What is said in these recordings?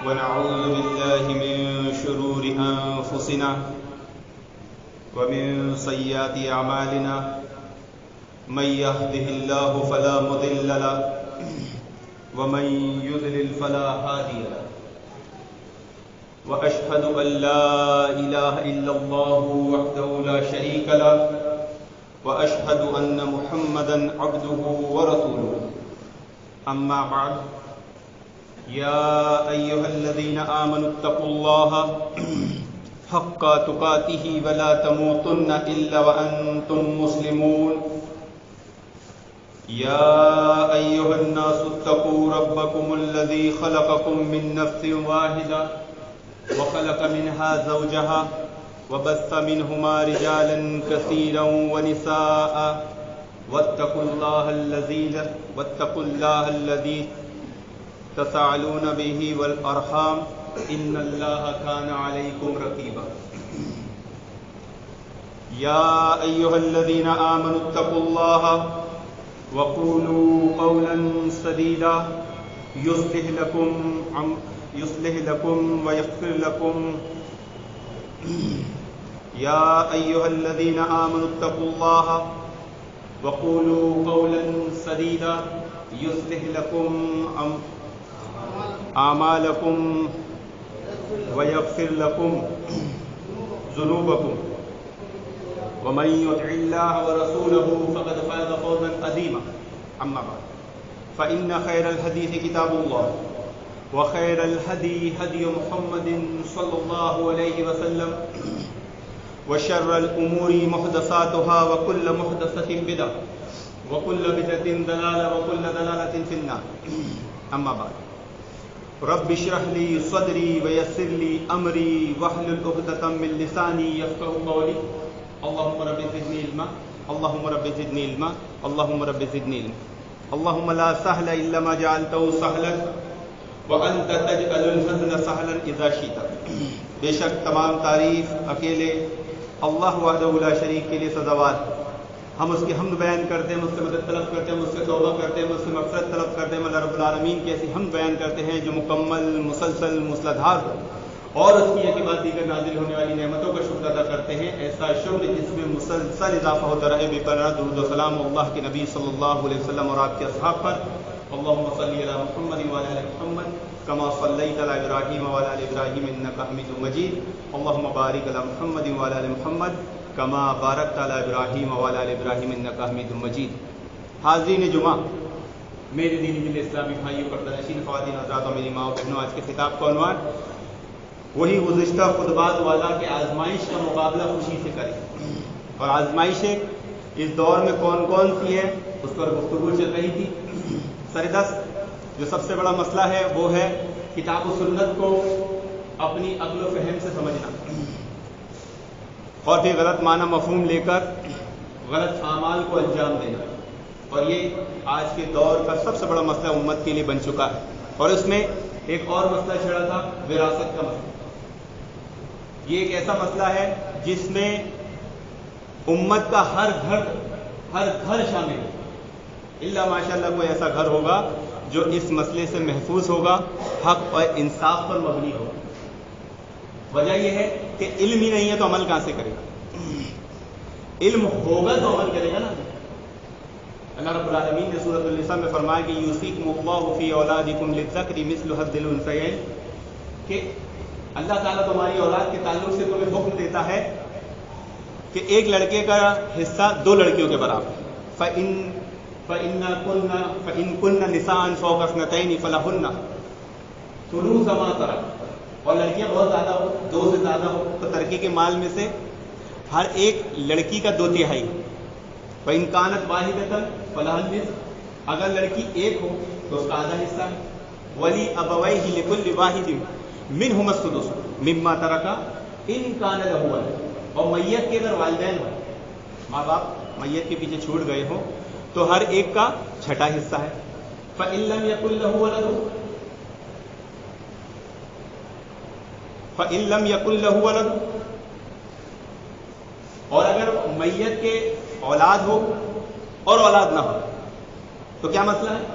ونعوذ بالله من شرور أنفسنا ومن سيئات أعمالنا من يهده الله فلا مضل له ومن يضلل فلا هادي له وأشهد أن لا إله إلا الله وحده لا شريك له وأشهد أن محمدا عبده ورسوله أما بعد يا أيها الذين آمنوا اتقوا الله حق تقاته ولا تموتن إلا وأنتم مسلمون يا أيها الناس اتقوا ربكم الذي خلقكم من نفس واحدة وخلق منها زوجها وبث منهما رجالا كثيرا ونساء واتقوا الله الذي تساءلون به والأرحام إن الله كان عليكم رقيبا يا أيها الذين آمنوا اتقوا الله وقولوا قولا سديدا يصلح لكم ويغفر لكم يا أيها الذين آمنوا اتقوا الله وقولوا قولا سديدا يصلح لكم أعمالكم ويغفر لكم ذنوبكم ومن يطع الله ورسوله فقد فاز فوزا عظيما أما بعد فإن خير الحديث كتاب الله وخير الهدي هدي محمد صلى الله عليه وسلم وشر الأمور محدثاتها وكل محدثة بدعة وكل بدعة ضلالة وكل ضلالة في النار أما بعد رب اشرح لي صدري ويسر لي أمري واحلل عقدة من لساني يفقهوا قولي اللهم رب زدني علما اللهم رب زدني علما اللهم رب زدني علما اللهم لا سهل إلا ما جعلته سهلا وأنت تجعل الحزن سهلا إذا شئت. بے شک تمام تعریف اکیلے اللہ وحدہ لا شریک کے لیے سزاوار. ہم اس کی حمد بیان کرتے ہیں، مجھ سے مدد طلب کرتے ہیں، مجھ سے توبہ کرتے ہیں، مجھ سے مغفرت طلب کرتے ہیں. اللہ رب العالمین کی ایسی حمد بیان کرتے ہیں جو مکمل مسلسل مسلدھار ہو، اور اس کی ایک بعد دیگر نازل ہونے والی نعمتوں کا شکر ادا کرتے ہیں. ایسا شکر جس میں مسلسل اضافہ ہوتا رہے. بے پناہ درود و سلام اللہ کے نبی صلی اللہ علیہ وسلم اور آپ کے اصحاب پر. اللهم صل على محمد وعلى ال محمد كما صليت على ابراهيم وعلى ال ابراهيم انك حميد مجيد. اللهم بارك على محمد وعلى ال محمد كما باركت على ابراهيم وعلى ال ابراهيم انك حميد مجيد. حاضرین جمعہ، میرے دینی دل اسلامی بھائیوں، پردہ نشین خواتین حضرات اور میری ماں و بہنوں، آج کے خطاب کا عنوان وہی گزشتہ خطبات والا کہ آزمائش کا مقابلہ خوشی سے کریں. اور آزمائشیں اس دور میں کون کون سی ہے اس پر گفتگو چل رہی تھی. سردست جو سب سے بڑا مسئلہ ہے وہ ہے کتاب و سنت کو اپنی عقل و فہم سے سمجھنا، اور پھر غلط معنی مفہوم لے کر غلط اعمال کو انجام دینا. اور یہ آج کے دور کا سب سے بڑا مسئلہ امت کے لیے بن چکا ہے. اور اس میں ایک اور مسئلہ چھڑا تھا، وراثت کا مسئلہ. یہ ایک ایسا مسئلہ ہے جس میں امت کا ہر گھر شامل ہے. اللہ ماشاء اللہ کوئی ایسا گھر ہوگا جو اس مسئلے سے محفوظ ہوگا، حق اور انصاف پر مبنی ہوگا. وجہ یہ ہے کہ علم ہی نہیں ہے تو عمل کہاں سے کرے گا؟ علم ہوگا تو عمل کرے گا نا. اللہ رب العالمین نے سورۃ النساء میں فرمایا کہ یوصیکم اللہ فی اولادکم للذکر مثل حظ الانثیین، کہ اللہ تعالیٰ تمہاری اولاد کے تعلق سے تمہیں حکم دیتا ہے کہ ایک لڑکے کا حصہ دو لڑکیوں کے برابر. فَإِن كُنَّ نِسَاءً فَوْقَ اثْنَتَيْنِ فَلَهُنَّ ثُلُثُ مَا تَرَكَ. اور لڑکیاں بہت زیادہ ہو، دو سے زیادہ ہو تو ترکے کے مال میں سے ہر ایک لڑکی کا 2/3. فَإِن كَانَتْ وَاحِدَةً فَلَهَا النِّصْفُ. اگر لڑکی ایک ہو تو اس کا آدھا حصہ ہے. وَلِأَبَوَيْهِ لِكُلِّ وَاحِدٍ مِّنْهُمَا السُّدُسُ مِمَّا تَرَكَ إِن كَانَ لَهُ وَلَدٌ. اور میت کے اگر والدین ہو، ماں باپ میت کے پیچھے چھوڑ گئے ہوں تو ہر ایک کا چھٹا حصہ ہے. فَإِن لَّمْ يَكُن لَّهُ وَلَدٌ فَإِن لَّمْ يَكُن لَّهُ وَلَدٌ. اور اگر میت کے اولاد ہو اور اولاد نہ ہو تو کیا مسئلہ ہے؟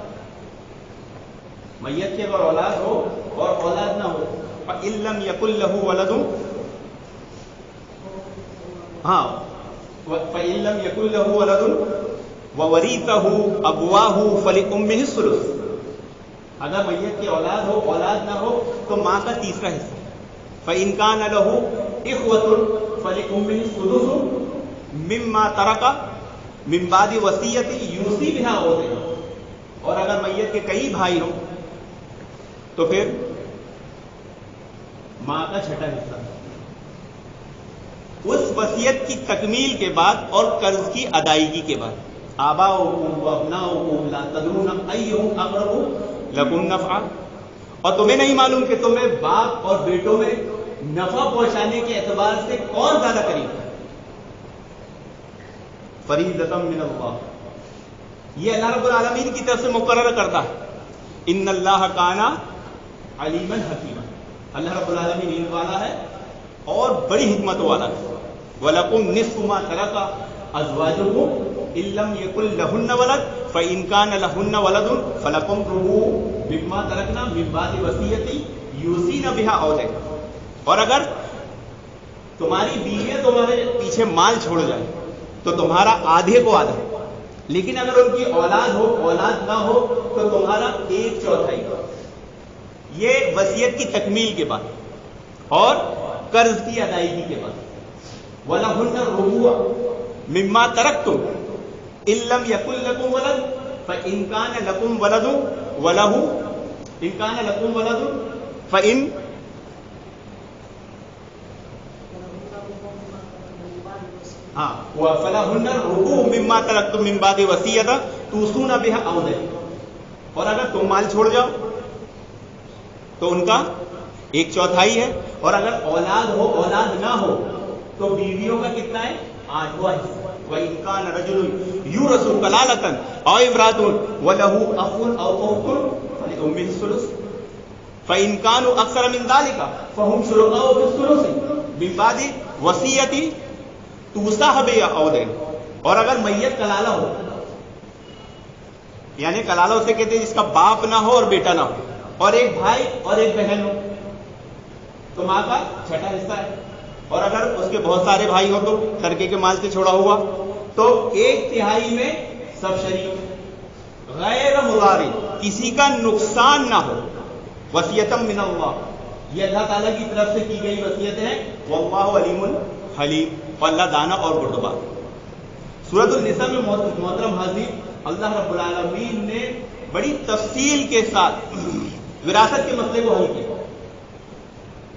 میت کے اگر اولاد ہو اور اولاد نہ ہو، فَإِن لَّمْ يَكُن لَّهُ وَلَدٌ، ہاں فَإِن لَّمْ يَكُن لَّهُ وَلَدٌ وَوَرِثَهُ أَبْوَاهُ فَلِأُمِّهِ الثُّلُثُ، اگر میت کی اولاد ہو، اولاد نہ ہو تو ماں کا تیسرا حصہ. فَإِن كَانَ لَهُ إِخْوَةٌ فَلِأُمِّهِ السُّدُسُ مِمَّا تَرَكَ مِن بَعْدِ وَصِيَّةٍ يُوصِي بِهَا أَوْ دَيْنٍ، اور اگر میت کے کئی بھائی ہوں تو پھر ماں کا چھٹا حصہ اس وصیت کی تکمیل کے بعد اور قرض کی ادائیگی کے بعد. آباؤکم وابناؤکم لا تدرون ایہم اقرب لکم نفعا، اور تمہیں نہیں معلوم کہ تمہیں باپ اور بیٹوں میں نفع پہنچانے کے اعتبار سے کون زیادہ قریب ہے. فریضۃ من اللہ، یہ اللہ رب العالمین کی طرف سے مقرر کرتا ہے. ان اللہ کان علیما حکیما، اللہ رب العالمین علم والا ہے اور بڑی حکمت والا ہے. وَلَكُمْ نِصْفُ مَا تَرَكَ أَزْوَاجُكُمْ إِن لَّمْ يَكُن لَّهُنَّ وَلَدٌ فَإِن كَانَ لَهُنَّ وَلَدٌ فَلَكُمْ رُبُعُ مِمَّا تَرَكْنَ مِن بَعْدِ وَصِيَّةٍ يُوصِينَ بِهَا أَوْ دَيْنٍ، اور اگر تمہاری بیویاں تمہارے پیچھے مال چھوڑ جائے تو تمہارا آدھے کو آدھا، لیکن اگر ان کی اولاد ہو، اولاد نہ ہو تو تمہارا 1/4. یہ وصیت کی تکمیل کے بعد اور قرض کی ادائیگی کے بعد. وَلَهُنَّ الرُّبُعُ مِمَّا تَرَكْتُمْ إِن لَّمْ يَكُن لَّكُمْ وَلَدٌ فَإِن كَانَ لَكُمْ وَلَدٌ وَلَهُ إِن كَانَ لَكُمْ وَلَدٌ فَإِن فَلَهُنَّ الرُّبُعُ مِمَّا تَرَكْتُم مِّن بَعْدِ وَصِيَّةٍ تُوصُونَ بِهَا أَوْ دَيْنٍ، اور اگر تم مال چھوڑ جاؤ تو ان کا 1/4 ہے، اور اگر اولاد ہو، اولاد نہ ہو تو بیویوں کا کتنا ہے؟ 8واں حصہ. وَإِن كَانَ رَجُلٌ يُورَثُ كَلَالَةً أَوْ امْرَأَةٌ وَلَهُ أَخٌ أَوْ أُخْتٌ فَلِأُمِّهِ الثُّلُثُ فَإِن كَانُوا أَكْثَرَ مِن ذَلِكَ فَهُمْ شُرَكَاءُ فِي الثُّلُثِ مِن بَعْدِ وَصِيَّةٍ تُوصَىٰ بِهَا أَوْ دَيْنٍ، اور اگر میت کلالہ ہو، یعنی کلالہ اسے کہتے ہیں جس کا باپ نہ ہو اور بیٹا نہ ہو، اور ایک بھائی اور ایک بہن ہو تو ماں کا چھٹا حصہ ہے. اور اگر اس کے بہت سارے بھائی ہو تو ترکے کے مال سے چھوڑا ہوا تو 1/3 میں سب شریک، غیر مضار، کسی کا نقصان نہ ہو. وصیۃ من اللہ، یہ اللہ تعالیٰ کی طرف سے کی گئی وصیت ہے. واللہ علیم حلیم، اور اللہ دانا اور بردبار. سورۃ النساء میں محترم حاضرین، اللہ رب العالمین نے بڑی تفصیل کے ساتھ وراثت کے مسئلے کو حل کیا.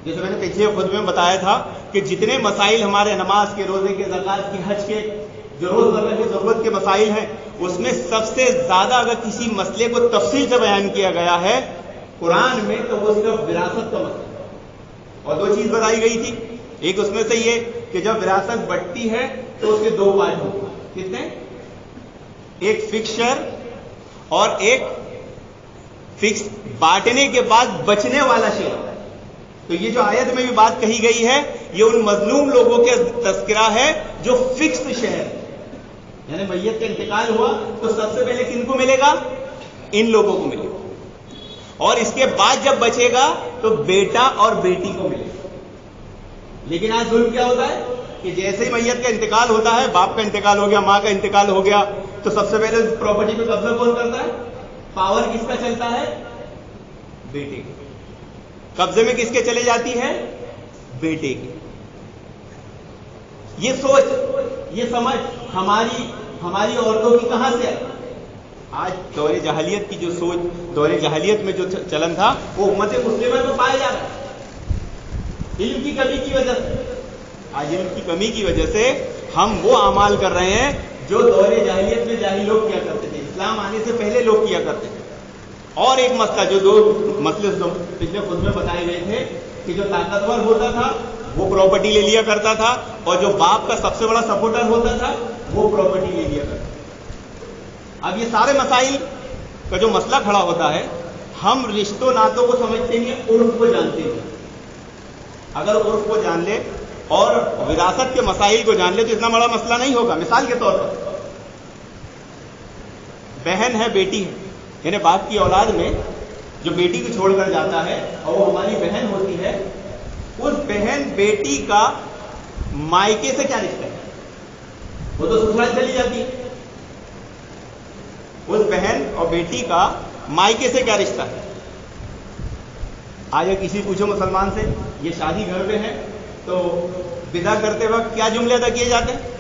جیسے میں نے پچھلے خطبے میں بتایا تھا کہ جتنے مسائل ہمارے نماز کے، روزے کے، زکوٰۃ کے، حج کے، جو روزمرہ کی ضرورت کے مسائل ہیں، اس میں سب سے زیادہ اگر کسی مسئلے کو تفصیل سے بیان کیا گیا ہے قرآن میں تو وہ صرف وراثت کا مسئلہ. اور 2 چیز بتائی گئی تھی. ایک اس میں سے یہ کہ جب وراثت بٹتی ہے تو اس کے 2 پارٹ ہوتے ہیں. کتنے؟ ایک فکس شیئر اور ایک فکس بانٹنے کے بعد بچنے والا شیئر. تو یہ جو آیت میں بھی بات کہی گئی ہے یہ ان مظلوم لوگوں کے تذکرہ ہے جو فکس شہر، یعنی میت کا انتقال ہوا تو سب سے پہلے کن کو ملے گا؟ ان لوگوں کو ملے گا، اور اس کے بعد جب بچے گا تو بیٹا اور بیٹی کو ملے گا. لیکن آج ظلم کیا ہوتا ہے کہ جیسے ہی میت کا انتقال ہوتا ہے، باپ کا انتقال ہو گیا، ماں کا انتقال ہو گیا، تو سب سے پہلے پراپرٹی پہ قبضہ کون کرتا ہے؟ پاور کس کا چلتا ہے؟ بیٹے کا. قبضے میں کس کے چلے جاتی ہے؟ بیٹے کی. یہ سوچ، یہ سمجھ ہماری عورتوں کی کہاں سے آئی؟ آج دور جاہلیت کی جو سوچ، دور جاہلیت میں جو چلن تھا وہ امت مسلمہ میں پایا جا رہا ہے. علم کی کمی کی وجہ سے، آج علم کی کمی کی وجہ سے ہم وہ اعمال کر رہے ہیں جو دور جاہلیت میں جاہل لوگ کیا کرتے تھے، اسلام آنے سے پہلے لوگ کیا کرتے تھے. اور ایک مسئلہ جو 2 مسئلے پچھلے خود میں بتائے گئے تھے کہ جو طاقتور ہوتا تھا وہ پراپرٹی لے لیا کرتا تھا، اور جو باپ کا سب سے بڑا سپورٹر ہوتا تھا وہ پراپرٹی لے لیا کرتا تھا. اب یہ سارے مسائل کا جو مسئلہ کھڑا ہوتا ہے، ہم رشتوں ناتوں کو سمجھتے ہیں، عرف کو جانتے ہیں. اگر عرف کو جان لے اور وراثت کے مسائل کو جان لے تو اتنا بڑا مسئلہ نہیں ہوگا. مثال کے طور پر بہن ہے، بیٹی ہے، یعنی باپ کی اولاد میں جو بیٹی کو چھوڑ کر جاتا ہے اور وہ ہماری بہن ہوتی ہے، اس بہن بیٹی کا مائکے سے کیا رشتہ ہے؟ وہ تو سسرال چلی جاتی ہے. اس بہن اور بیٹی کا مائکے سے کیا رشتہ ہے؟ آج اگر کسی پوچھو مسلمان سے یہ شادی گھر پہ ہے تو ودا کرتے وقت کیا جملے ادا کیے جاتے ہیں؟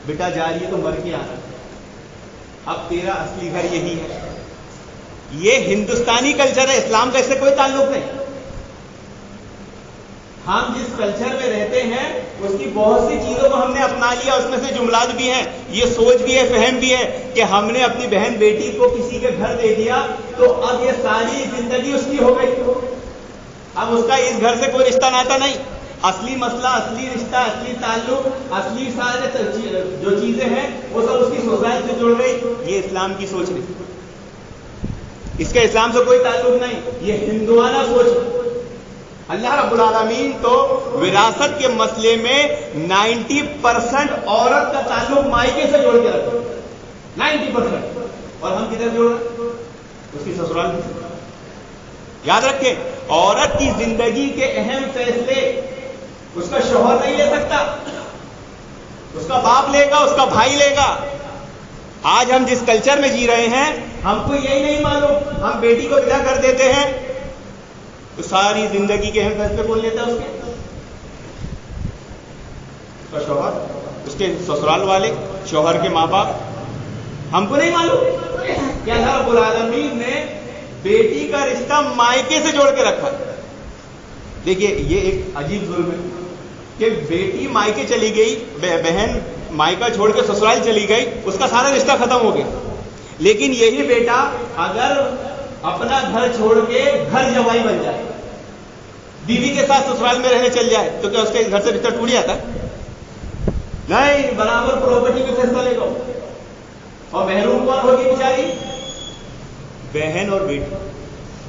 بیٹا جا رہی ہے تو مر کے آنا، اب تیرا اصلی گھر یہی ہے. یہ ہندوستانی کلچر ہے، اسلام کا اس سے کوئی تعلق نہیں. ہم جس کلچر میں رہتے ہیں اس کی بہت سی چیزوں کو ہم نے اپنا لیا، اس میں سے جملات بھی ہیں، یہ سوچ بھی ہے، فہم بھی ہے کہ ہم نے اپنی بہن بیٹی کو کسی کے گھر دے دیا تو اب یہ ساری زندگی اس کی ہو گئی، اب اس کا اس گھر سے کوئی رشتہ ناتا نہیں. اصلی مسئلہ، اصلی رشتہ، اصلی تعلق، اصلی سارے جو چیزیں ہیں وہ سب اس کی سوسائٹی سے جڑ گئی. یہ اسلام کی سوچ نہیں، اس کا اسلام سے کوئی تعلق نہیں، یہ ہندوانہ سوچ ہے. اللہ رب العالمین تو وراثت کے مسئلے میں 90% عورت کا تعلق مائکے سے جوڑ کے رکھتے ہیں، 90%. اور ہم کدھر جوڑ رہے ہیں؟ اس کی سسرال میں. یاد رکھیں، عورت کی زندگی کے اہم فیصلے اس کا شوہر نہیں لے سکتا، اس کا باپ لے گا، اس کا بھائی لے گا. آج ہم جس کلچر میں جی رہے ہیں ہم کو یہی نہیں معلوم، ہم بیٹی کو ودا کر دیتے ہیں تو ساری زندگی کے اہم فیصلے کون لیتا ہے؟ اس کا شوہر، اس کے سسرال والے، شوہر کے ماں باپ. ہم کو نہیں معلوم کہ اللہ رب العالمین نے بیٹی کا رشتہ مائکے سے جوڑ کے رکھا. دیکھیے یہ ایک عجیب ظلم ہے کہ بیٹی مائکے چلی گئی، بہن مائکا چھوڑ کے سسرال چلی گئی، اس کا سارا رشتہ ختم ہو گیا. لیکن یہی بیٹا اگر اپنا گھر چھوڑ کے گھر جوائی بن جائے، بیوی کے ساتھ سسرال میں رہنے چل جائے تو کیا اس کے گھر سے رشتہ ٹوٹ جاتا ہے؟ نہیں، برابر پراپرٹی پہ فیصلہ لے گا. اور محروم کون ہوگی بیچاری؟ بہن اور بیٹی.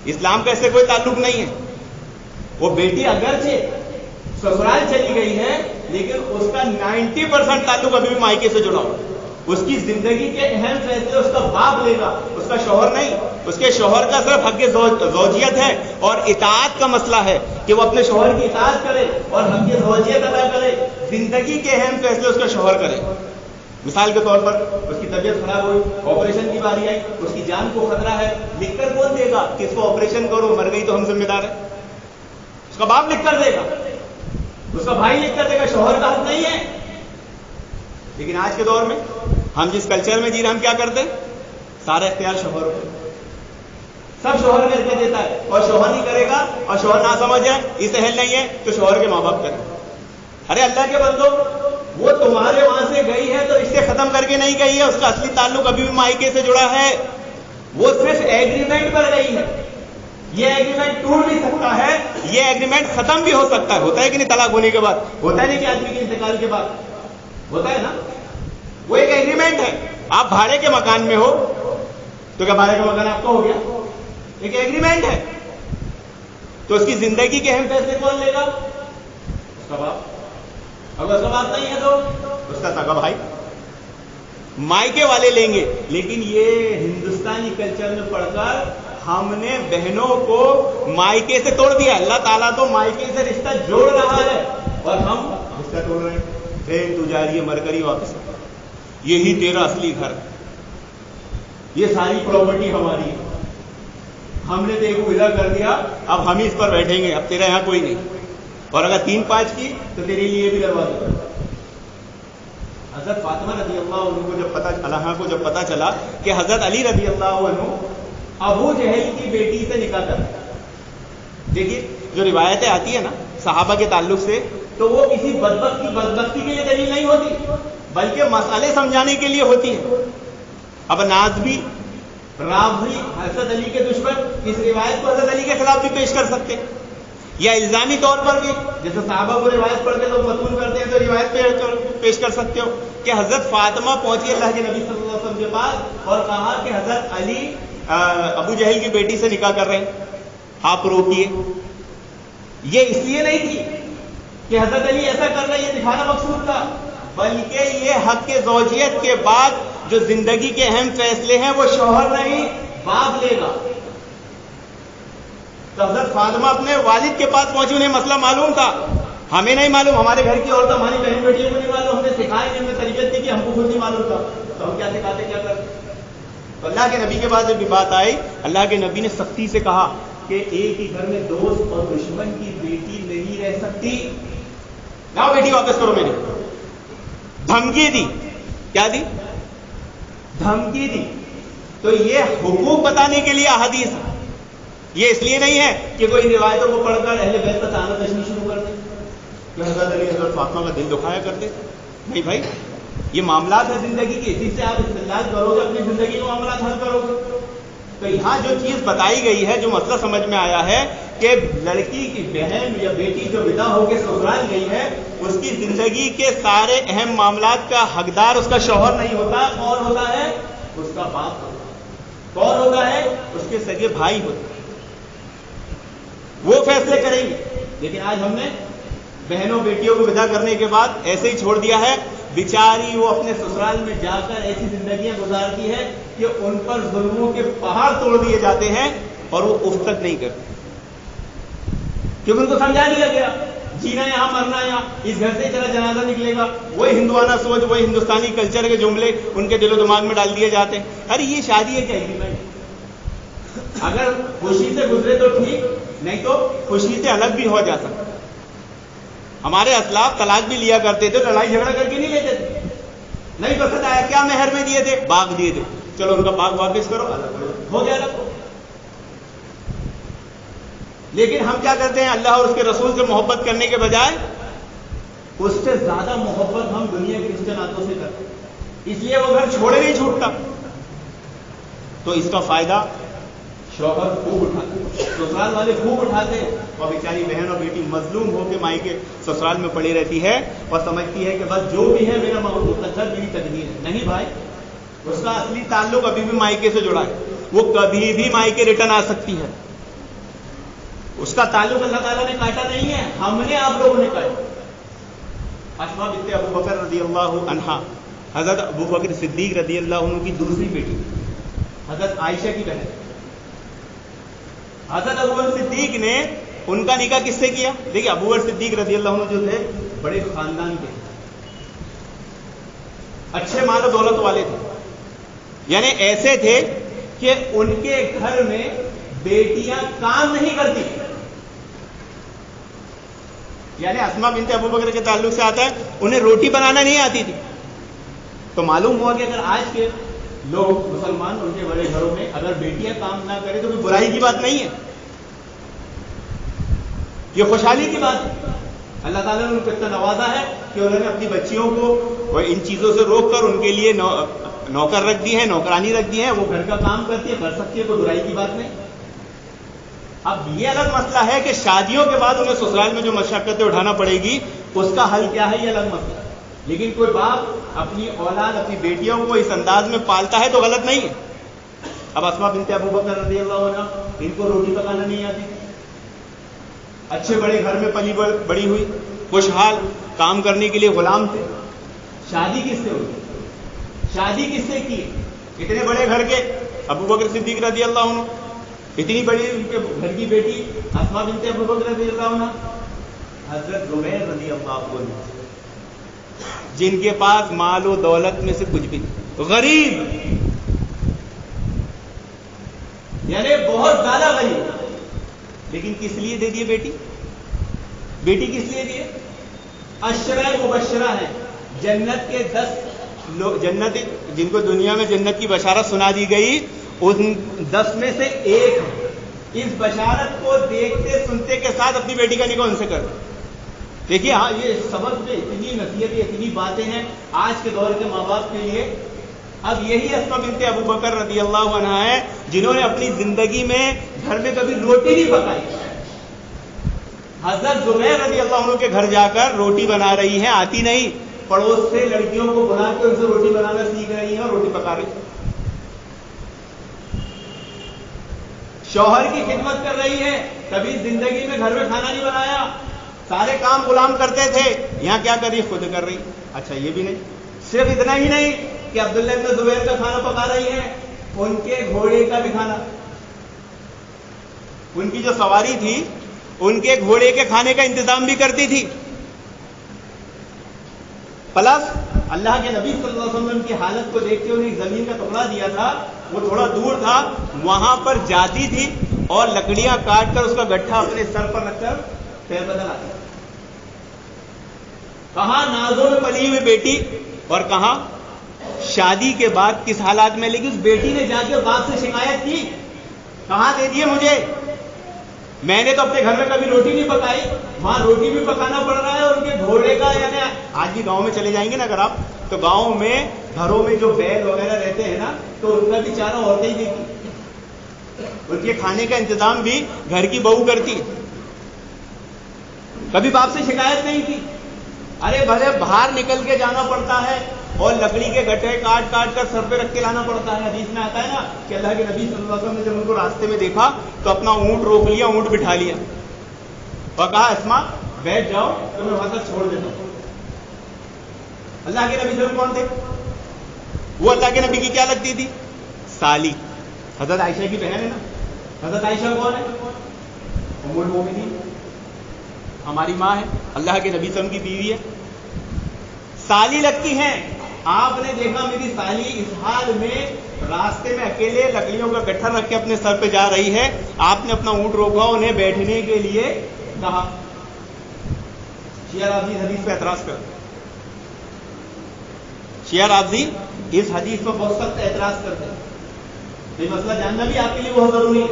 اسلام کا اس سے کوئی تعلق نہیں ہے. وہ بیٹی اگرچہ سسرال چلی گئی ہے لیکن اس کا 90% تعلق ابھی بھی مائکے سے جڑا ہوا. اس کی زندگی کے اہم فیصلے اس کا باپ لے گا، اس کا شوہر نہیں. اس کے شوہر کا صرف حق زوجیت ہے اور اطاعت کا مسئلہ ہے کہ وہ اپنے شوہر کی اطاعت کرے اور حق زوجیت ادا کرے. زندگی کے اہم فیصلے اس کا شوہر کرے. مثال کے طور پر اس کی طبیعت خراب ہوئی، آپریشن کی باری آئی، اس کی جان کو خطرہ ہے، لکھ کر کون دے گا کہ اس کو آپریشن کرو، مر گئی تو ہم ذمہ دار ہیں؟ اس کا باپ لکھ کر دے گا، اس کا بھائی لکھ کر دے گا، شوہر کا حق نہیں ہے. لیکن آج کے دور میں ہم جس کلچر میں جی رہے ہیں ہم کیا کرتے ہیں؟ سارا اختیار شوہر کو، سب شوہر کر کے دیتا ہے. اور شوہر نہیں کرے گا اور شوہر نہ سمجھ جائے، اس اہل نہیں ہے تو شوہر کے ماں باپ کریں. ارے اللہ کے بندو، وہ تمہارے وہاں سے گئی ہے تو رشتے ختم کر کے نہیں گئی ہے، اس کا اصلی تعلق ابھی بھی مائکے سے جڑا ہے. وہ صرف ایگریمنٹ پر گئی ہے. یہ ایگریمنٹ ٹوٹ بھی سکتا ہے، یہ ایگریمنٹ ختم بھی ہو سکتا ہے. ہوتا ہے کہ نہیں طلاق ہونے کے بعد؟ ہوتا ہے نہیں کہ آدمی کے انتقال کے بعد ہوتا ہے نا. وہ ایک ایگریمنٹ ہے. آپ بھاڑے کے مکان میں ہو تو کیا بھاڑے کا مکان آپ کا ہو گیا؟ ایک ایگریمنٹ ہے. تو اس کی زندگی کے اہم فیصلے کون لے گا؟ اس کا باپ. اگر اس کا باپ نہیں ہے تو اس کا سگا بھائی، مائکے والے لیں گے. لیکن یہ ہندوستانی کلچر میں پڑھ کر ہم نے بہنوں کو مائکے سے توڑ دیا. اللہ تعالیٰ تو مائکے سے رشتہ جوڑ رہا ہے اور ہم رشتہ توڑ رہے ہیں. تو جا رہی ہے مر کر ہی واپس، یہی تیرا اصلی گھر، یہ ساری پراپرٹی ہماری ہے، ہم نے دیکھو ودا کر دیا، اب ہم ہی اس پر بیٹھیں گے، اب تیرا یہاں کوئی نہیں. اور اگر 3-5 کی تو تیرے لیے بھی دروازہ. حضرت فاطمہ رضی اللہ عنہ کو جب پتا چلا کہ حضرت علی رضی اللہ عنہ ابو جہل کی بیٹی سے نکاح کر رہے ہیں. دیکھیے جو روایتیں آتی ہیں نا صحابہ کے تعلق سے، تو وہ کسی بدبختی کے لیے دلیل نہیں ہوتی بلکہ مسئلے سمجھانے کے لیے ہوتی ہے. اب نازبی رافضی حضرت علی کے دشمن اس روایت کو حضرت علی کے خلاف بھی پیش کر سکتے ہیں، یا الزامی طور پر بھی جیسے صحابہ کو روایت پڑھ کے لوگ متون کرتے ہیں تو روایت پیش کر سکتے ہو کہ حضرت فاطمہ پہنچی اللہ کے نبی صلی اللہ علیہ وسلم کے پاس اور کہا کہ حضرت علی ابو جہل کی بیٹی سے نکاح کر رہے ہیں، آپ روکیے. یہ اس لیے نہیں تھی کہ حضرت علی ایسا کر رہے یہ دکھانا مقصود تھا، بلکہ یہ حق کے زوجیت کے بعد جو زندگی کے اہم فیصلے ہیں وہ شوہر نہیں باپ لے گا. تو حضرت فاطمہ اپنے والد کے پاس پہنچی, انہیں مسئلہ معلوم تھا, ہمیں نہیں معلوم, ہمارے گھر کی عورت ہماری بہن بیٹیوں کو نہیں معلوم, ہمیں سکھائی نہیں, ہمیں تربیت نہیں کی, ہم کو خود نہیں معلوم تھا, تو ہم کیا سکھاتے کیا کرتے. تو اللہ کے نبی کے بعد جب بات آئی, اللہ کے نبی نے سختی سے کہا کہ ایک ہی گھر میں دوست اور دشمن کی بیٹی نہیں رہ سکتی. لاؤ بیٹی واپس کرو میری. دھمکی دی. کیا دی؟ دھمکی دی. تو یہ حقوق بتانے کے لیے احادیث ہے, یہ اس لیے نہیں ہے کہ کوئی روایتوں کو پڑھ کر اہل بیت کا تعانہ تشنیع شروع کر دے کہ حضرت علی حضرت فاطمہ کا دل دکھایا کرتے. نہیں بھائی, یہ معاملات ہے زندگی کے, جس سے آپ استدلال کرو گے, اپنی زندگی کے معاملات حل کرو گے. تو یہاں جو چیز بتائی گئی ہے, جو مسئلہ سمجھ میں آیا ہے کہ لڑکی کی بہن یا بیٹی جو ودا ہو کے سسرال گئی ہے, اس کی زندگی کے سارے اہم معاملات کا حقدار اس کا شوہر نہیں ہوتا. کون ہوتا ہے؟ اس کا باپ ہوتا ہے. کون ہوتا ہے؟ اس کے سگے بھائی ہوتے ہیں, وہ فیصلے کریں گے. لیکن آج ہم نے بہنوں بیٹیوں کو ودا کرنے کے بعد ایسے ہی چھوڑ دیا ہے. بیچاری وہ اپنے سسرال میں جا کر ایسی زندگیاں گزارتی ہے کہ ان پر ظلموں کے پہاڑ توڑ دیے جاتے ہیں اور وہ اف تک نہیں کرتے, کیونکہ ان کو سمجھا دیا گیا جینا یہاں مرنا یہاں, اس گھر سے چلا جنازہ نکلے گا. وہی ہندوانہ سوچ, وہی ہندوستانی کلچر کے جملے ان کے دل و دماغ میں ڈال دیے جاتے ہیں. ارے یہ شادی ہے کیا ایگریمنٹ؟ اگر خوشی سے گزرے تو ٹھیک, نہیں تو خوشی سے الگ بھی ہو جا سکتا. ہمارے اسلاف طلاق بھی لیا کرتے تھے, لڑائی جھگڑا کر کے نہیں لیتے تھے. نہیں پسند آیا, کیا مہر میں دیے تھے؟ باغ دیے تھے, چلو ان کا باغ واپس کرو, الگ ہو گیا الگ. لیکن ہم کیا کرتے ہیں, اللہ اور اس کے رسول سے محبت کرنے کے بجائے اس سے زیادہ محبت ہم دنیا کے رشتے ناتوں سے کرتے ہیں, اس لیے وہ گھر چھوڑے نہیں چھوٹتا. تو اس کا فائدہ شوہر خوب اٹھاتے, سسرال والے خوب اٹھاتے, اور بیچاری بہن اور بیٹی مظلوم ہو کے مائی کے سسرال میں پڑی رہتی ہے اور سمجھتی ہے کہ بس جو بھی ہے میرا مقدر میری تقدیر ہے. نہیں بھائی, اس کا اصلی تعلق ابھی بھی مائکے سے جڑا ہے, وہ کبھی بھی مائکے ریٹرن آ سکتی ہے. اس کا تعلق اللہ تعالیٰ نے کاٹا نہیں ہے, ہم نے, آپ لوگوں نے کاٹا. اسماء بنت ابو بکر رضی اللہ عنہا, حضرت ابو بکر صدیق رضی اللہ عنہ کی دوسری بیٹی, حضرت عائشہ کی بہن. حضرت ابو بکر صدیق نے ان کا نکاح کس سے کیا؟ دیکھیے, ابو بکر صدیق رضی اللہ عنہ جو تھے بڑے خاندان کے, اچھے مال و دولت والے تھے. یعنی ایسے تھے کہ ان کے گھر میں بیٹیاں کام نہیں کرتی. یعنی اسماء بنت ابو بکر کے تعلق سے آتا ہے, انہیں روٹی بنانا نہیں آتی تھی. تو معلوم ہوا کہ اگر آج کے لوگ مسلمان ان کے بڑے گھروں میں اگر بیٹیاں کام نہ کریں تو کوئی برائی کی بات نہیں ہے, یہ خوشحالی کی بات ہے. اللہ تعالیٰ نے ان کو اتنا نوازا ہے کہ انہوں نے اپنی بچیوں کو ان چیزوں سے روک کر ان کے لیے نوکر رکھ دی ہے, نوکرانی رکھ دی ہے, وہ گھر کا کام کرتی ہے, کر سکتی ہے, کوئی برائی کی بات نہیں. اب یہ الگ مسئلہ ہے کہ شادیوں کے بعد انہیں سسرال میں جو مشقتیں اٹھانا پڑے گی اس کا حل کیا ہے, یہ الگ مسئلہ ہے. لیکن کوئی باپ اپنی اولاد, اپنی بیٹیوں کو اس انداز میں پالتا ہے تو غلط نہیں ہے. اب اسماء بنت ابو بکر رضی اللہ عنہ, ان کو روٹی پکانا نہیں آتی, اچھے بڑے گھر میں پلی بڑی ہوئی, خوشحال, کام کرنے کے لیے غلام تھے. شادی کس سے ہوئی؟ شادی کس سے کی؟ اتنے بڑے گھر کے ابو بکر صدیق رضی اللہ عنہ, اتنی بڑی ان کے گھر کی بیٹی اسماء بنت ابو بکر رضی اللہ عنہ, حضرت زبیر رضی اللہ عنہ, جن کے پاس مال و دولت میں سے کچھ بھی نہیں, غریب, یعنی بہت زیادہ غریب. لیکن کس لیے دے دیے بیٹی؟ بیٹی کس لیے دیے؟ عشرہ مبشرہ ہیں, جنت کے 10 لوگ, جنت جن کو دنیا میں جنت کی بشارت سنا دی گئی, ان 10 میں سے ایک ہے. اس بشارت کو دیکھتے سنتے کے ساتھ اپنی بیٹی کا نکاح ان سے کر دیں. دیکھیے, ہاں, یہ سبق میں اتنی نصیحتیں, اتنی باتیں ہیں آج کے دور کے ماں باپ کے لیے. اب یہی اسماء بنت ابو بکر رضی اللہ عنہ ہے جنہوں نے اپنی زندگی میں گھر میں کبھی روٹی نہیں پکائی. حضرت زبیر رضی اللہ عنہ کے گھر جا کر روٹی بنا رہی ہیں, آتی نہیں, پڑوس سے لڑکیوں کو بلا کے ان سے روٹی بنانا سیکھ رہی ہیں اور روٹی پکا رہی ہیں. شوہر کی خدمت کر رہی ہے, کبھی زندگی میں گھر میں کھانا نہیں بنایا, سارے کام غلام کرتے تھے, یہاں کیا کر رہی, خود کر رہی. اچھا, یہ بھی نہیں, صرف اتنا ہی نہیں کہ عبداللہ ابن زبیر کا کھانا پکا رہی ہے, ان کے گھوڑے کا بھی کھانا، ان کی جو سواری تھی ان کے گھوڑے کے کھانے کا انتظام بھی کرتی تھی۔ پلس اللہ کے نبی صلی اللہ علیہ وسلم کی حالت کو دیکھتے ہوئے ایک زمین کا ٹکڑا دیا تھا، وہ تھوڑا دور تھا، وہاں پر جاتی تھی اور لکڑیاں کاٹ کر اس کا گٹھا اپنے سر پر رکھ کر پیر بدل آتی۔ کہاں نازوں میں پلی ہوئی بیٹی، اور کہاں شادی کے بعد کس حالات میں، لیکن اس بیٹی نے جا کے باپ سے شکایت کی، کہاں دے دیے مجھے، میں نے تو اپنے گھر میں کبھی روٹی نہیں پکائی، وہاں روٹی بھی پکانا پڑ رہا ہے، اور ان کے گھوڑے کا، یعنی آج بھی گاؤں میں چلے جائیں گے نا اگر آپ، تو گاؤں میں گھروں میں جو بیل وغیرہ رہتے ہیں نا، تو ان کا بھی چارہ عورتیں ہی دیتی، ان کے کھانے کا انتظام بھی گھر کی بہو کرتی، کبھی باپ سے شکایت نہیں کی۔ ارے بھلے باہر نکل کے جانا پڑتا ہے اور لکڑی کے گٹھے کاٹ کاٹ کر سر پہ رکھ کے لانا پڑتا ہے۔ حدیث میں آتا ہے نا کہ اللہ کے نبی صلی اللہ علیہ وسلم نے جب ان کو راستے میں دیکھا تو اپنا اونٹ روک لیا، اونٹ بٹھا لیا اور کہا اسما بیٹھ جاؤ تو میں وہاں تک چھوڑ دیتا ہوں۔ اللہ کے نبی صلی اللہ علیہ وسلم کون تھے؟ وہ اللہ کے نبی کی کیا لگتی تھی؟ سالی، حضرت عائشہ کی بہن ہے نا۔ حضرت عائشہ کون ہے؟ ام المومنین، ہماری ماں ہے، اللہ کے نبی صلی اللہ علیہ وسلم کی بیوی ہے، سالی لگتی ہیں۔ آپ نے دیکھا میری سالی اس حال میں راستے میں اکیلے لکڑیوں کا گٹھا رکھ کے اپنے سر پہ جا رہی ہے، آپ نے اپنا اونٹ روکا، انہیں بیٹھنے کے لیے کہا۔ شیعہ رافضی حدیث پہ اعتراض کر، شیعہ رافضی اس حدیث پر بہت سخت اعتراض کرتے ہیں۔ یہ مسئلہ جاننا بھی آپ کے لیے بہت ضروری ہے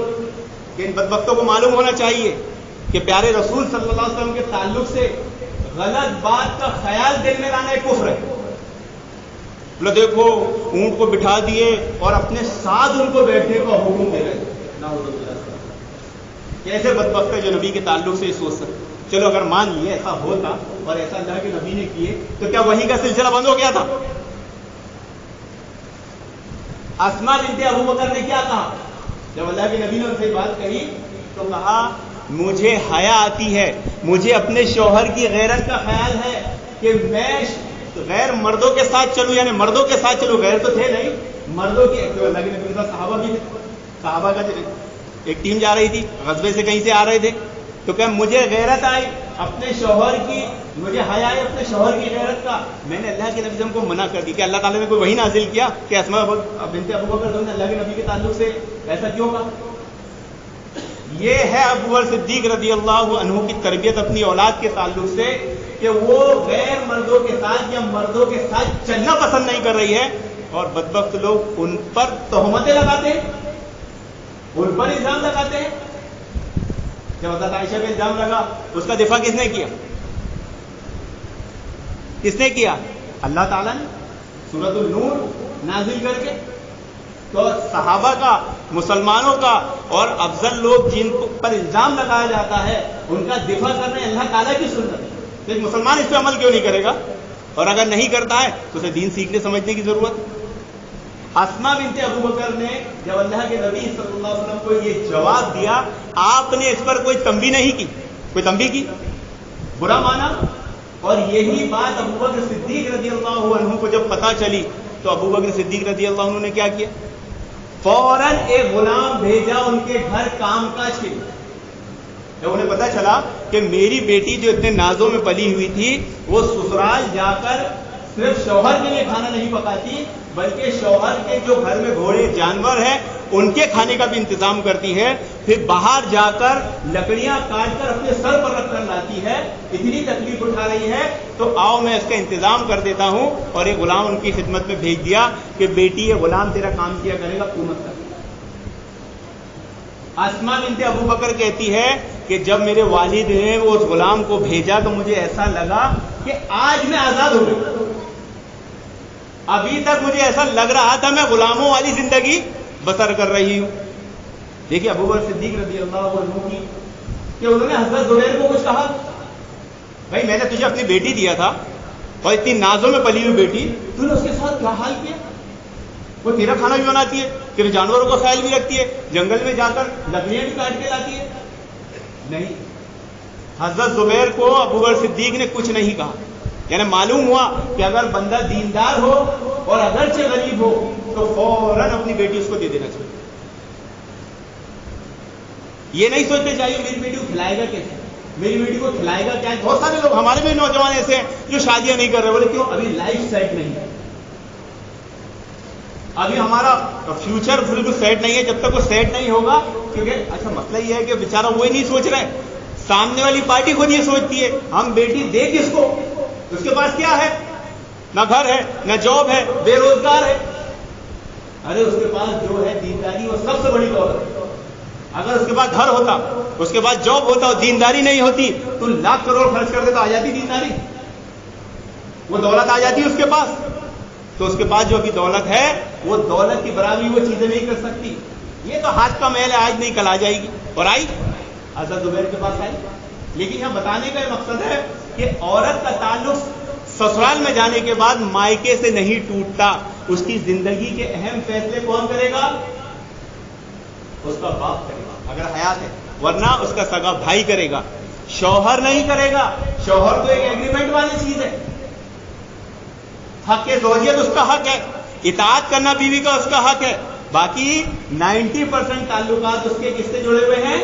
کہ ان بدبختوں کو معلوم ہونا چاہیے کہ پیارے رسول صلی اللہ علیہ وسلم کے تعلق سے غلط بات کا خیال دل میں لانا ایک کفر ہے۔ بولے دیکھو اونٹ کو بٹھا دیے اور اپنے ساتھ ان کو بیٹھنے کا حکم دے رہے، کیسے بدبخت ہے جو نبی کے تعلق سے سوچ سکتے۔ چلو اگر مان لیے ایسا ہوتا اور ایسا اللہ کے نبی نے کیے تو کیا وحی کا سلسلہ بند ہو گیا تھا؟ اسما بنت ابو بکر نے کیا کہا جب اللہ کے نبی نے ان سے بات کہی؟ تو کہا مجھے حیا آتی ہے، مجھے اپنے شوہر کی غیرت کا خیال ہے کہ میں غیر مردوں کے ساتھ چلوں، یعنی مردوں کے ساتھ چلوں، غیر تو تھے نہیں، مردوں کی، اللہ کے نبی کے ساتھ صحابہ بھی تھے، صحابہ کا ایک ٹیم جا رہی تھی، غزوے سے کہیں سے آ رہے تھے، تو کہ مجھے غیرت آئی اپنے شوہر کی، مجھے حیا آئی اپنے شوہر کی غیرت کا، میں نے اللہ کے نبی کو منع کر دی کہ اللہ تعالیٰ نے کوئی وحی نازل کیا کہ اسما بنت ابو بکر نے اللہ کے نبی کے تعلق سے ایسا کیوں کہا؟ یہ ہے ابو بکر صدیق رضی اللہ عنہ کی تربیت اپنی اولاد کے تعلق سے کہ وہ غیر مردوں کے ساتھ یا مردوں کے ساتھ چلنا پسند نہیں کر رہی ہے، اور بدبخت لوگ ان پر تہمتیں لگاتے ہیں، ان پر الزام لگاتے ہیں۔ جب حضرت عائشہ پہ الزام لگا اس کا دفاع کس نے کیا؟ کس نے کیا؟ اللہ تعالیٰ نے سورۃ النور نازل کر کے۔ تو صحابہ کا، مسلمانوں کا اور افضل لوگ جن پر الزام لگایا جاتا ہے ان کا دفاع کرنے اللہ تعالیٰ کی سنت ہے۔ ایک مسلمان اس پہ عمل کیوں نہیں کرے گا؟ اور اگر نہیں کرتا ہے تو اسے دین سیکھنے سمجھنے کی ضرورت ہے۔ اسما بنت ابو بکر نے جب اللہ کے نبی صلی اللہ علیہ وسلم کو یہ جواب دیا، آپ نے اس پر کوئی تنبیہ نہیں کی، کوئی تنبیہ کی، برا مانا۔ اور یہی بات ابو بکر صدیق رضی اللہ عنہ کو جب پتہ چلی تو ابو بکر صدیق رضی اللہ عنہ نے کیا کیا؟ فوراً ایک غلام بھیجا ان کے گھر کام کاج کے لیے۔ جب انہیں پتا چلا کہ میری بیٹی جو اتنے نازوں میں پلی ہوئی تھی وہ سسرال جا کر صرف شوہر کے لیے کھانا نہیں پکاتی بلکہ شوہر کے جو گھر میں گھوڑے جانور ہیں ان کے کھانے کا بھی انتظام کرتی ہے، پھر باہر جا کر لکڑیاں کاٹ کر اپنے سر پر رکھ کر لاتی ہے، اتنی تکلیف اٹھا رہی ہے، تو آؤ میں اس کا انتظام کر دیتا ہوں، اور ایک غلام ان کی خدمت میں بھیج دیا کہ بیٹی یہ غلام تیرا کام کیا کرے گا، تو مت کر۔ اسما بنت ابو بکر کہتی ہے کہ جب میرے والد نے وہ اس غلام کو بھیجا تو مجھے ایسا لگا کہ آج میں آزاد ہو گیا، ابھی تک مجھے ایسا لگ رہا تھا میں غلاموں والی زندگی بسر کر رہی ہوں۔ دیکھیے ابو بکر صدیق رضی اللہ عنہ کی کہ انہوں نے حضرت زبیر کو کچھ کہا، بھائی میں نے تجھے اپنی بیٹی دیا تھا اور اتنی نازوں میں پلی ہوئی بیٹی، تو نے اس کے ساتھ کیا حال کیا؟ وہ تیرا کھانا بھی بناتی ہے، تیرے جانوروں کا خیال بھی رکھتی ہے، جنگل میں جا کر لکڑیاں بھی کاٹ کے لاتی ہے۔ نہیں، حضرت زبیر کو ابو بکر صدیق نے کچھ نہیں کہا، یعنی معلوم ہوا کہ اگر بندہ دیندار ہو اور اگرچہ غریب ہو تو فوراً اپنی بیٹی اس کو دے دینا چاہیے. یہ نہیں سوچتے چاہیے میری بیٹی کو کھلائے گا کیسے, میری بیٹی کو کھلائے گا کیا. بہت سارے لوگ ہمارے بھی نوجوان ایسے ہیں جو شادیاں نہیں کر رہے, بولے کیوں, ابھی لائف سیٹ نہیں ہے, ابھی ہمارا فیوچر بالکل سیٹ نہیں ہے. جب تک وہ سیٹ نہیں ہوگا, کیونکہ اچھا مسئلہ یہ ہے کہ بیچارہ وہی نہیں سوچ رہا ہے, سامنے والی پارٹی خود یہ سوچتی ہے ہم بیٹی دے کس کو, اس کے پاس کیا ہے, نہ گھر ہے نہ جاب ہے, بے روزگار ہے. ارے اس کے پاس جو ہے دینداری وہ سب سے بڑی دولت ہے. اگر اس کے پاس گھر ہوتا, اس کے پاس جاب ہوتا اور دینداری نہیں ہوتی تو لاکھ کروڑ خرچ کر دے تو آ جاتی دینداری, وہ دولت آ جاتی اس کے پاس. تو اس کے پاس جو ابھی دولت ہے وہ دولت کی برابری وہ چیزیں نہیں کر سکتی. یہ تو ہاتھ کا میل ہے, آج نہیں کل آ جائے گی. اور آئی حضرت زبیر کے پاس آئی. لیکن یہاں بتانے کا مقصد ہے کہ عورت کا تعلق سسرال میں جانے کے بعد مائکے سے نہیں ٹوٹتا. اس کی زندگی کے اہم فیصلے کون کرے گا, اس کا باپ کرے گا اگر حیات ہے, ورنہ اس کا سگا بھائی کرے گا, شوہر نہیں کرے گا. شوہر تو ایک ایگریمنٹ والی چیز ہے, حق زوجیت اس کا حق ہے, اطاعت کرنا بیوی کا اس کا حق ہے. باقی 90% تعلقات اس کے کس سے جڑے ہوئے ہیں,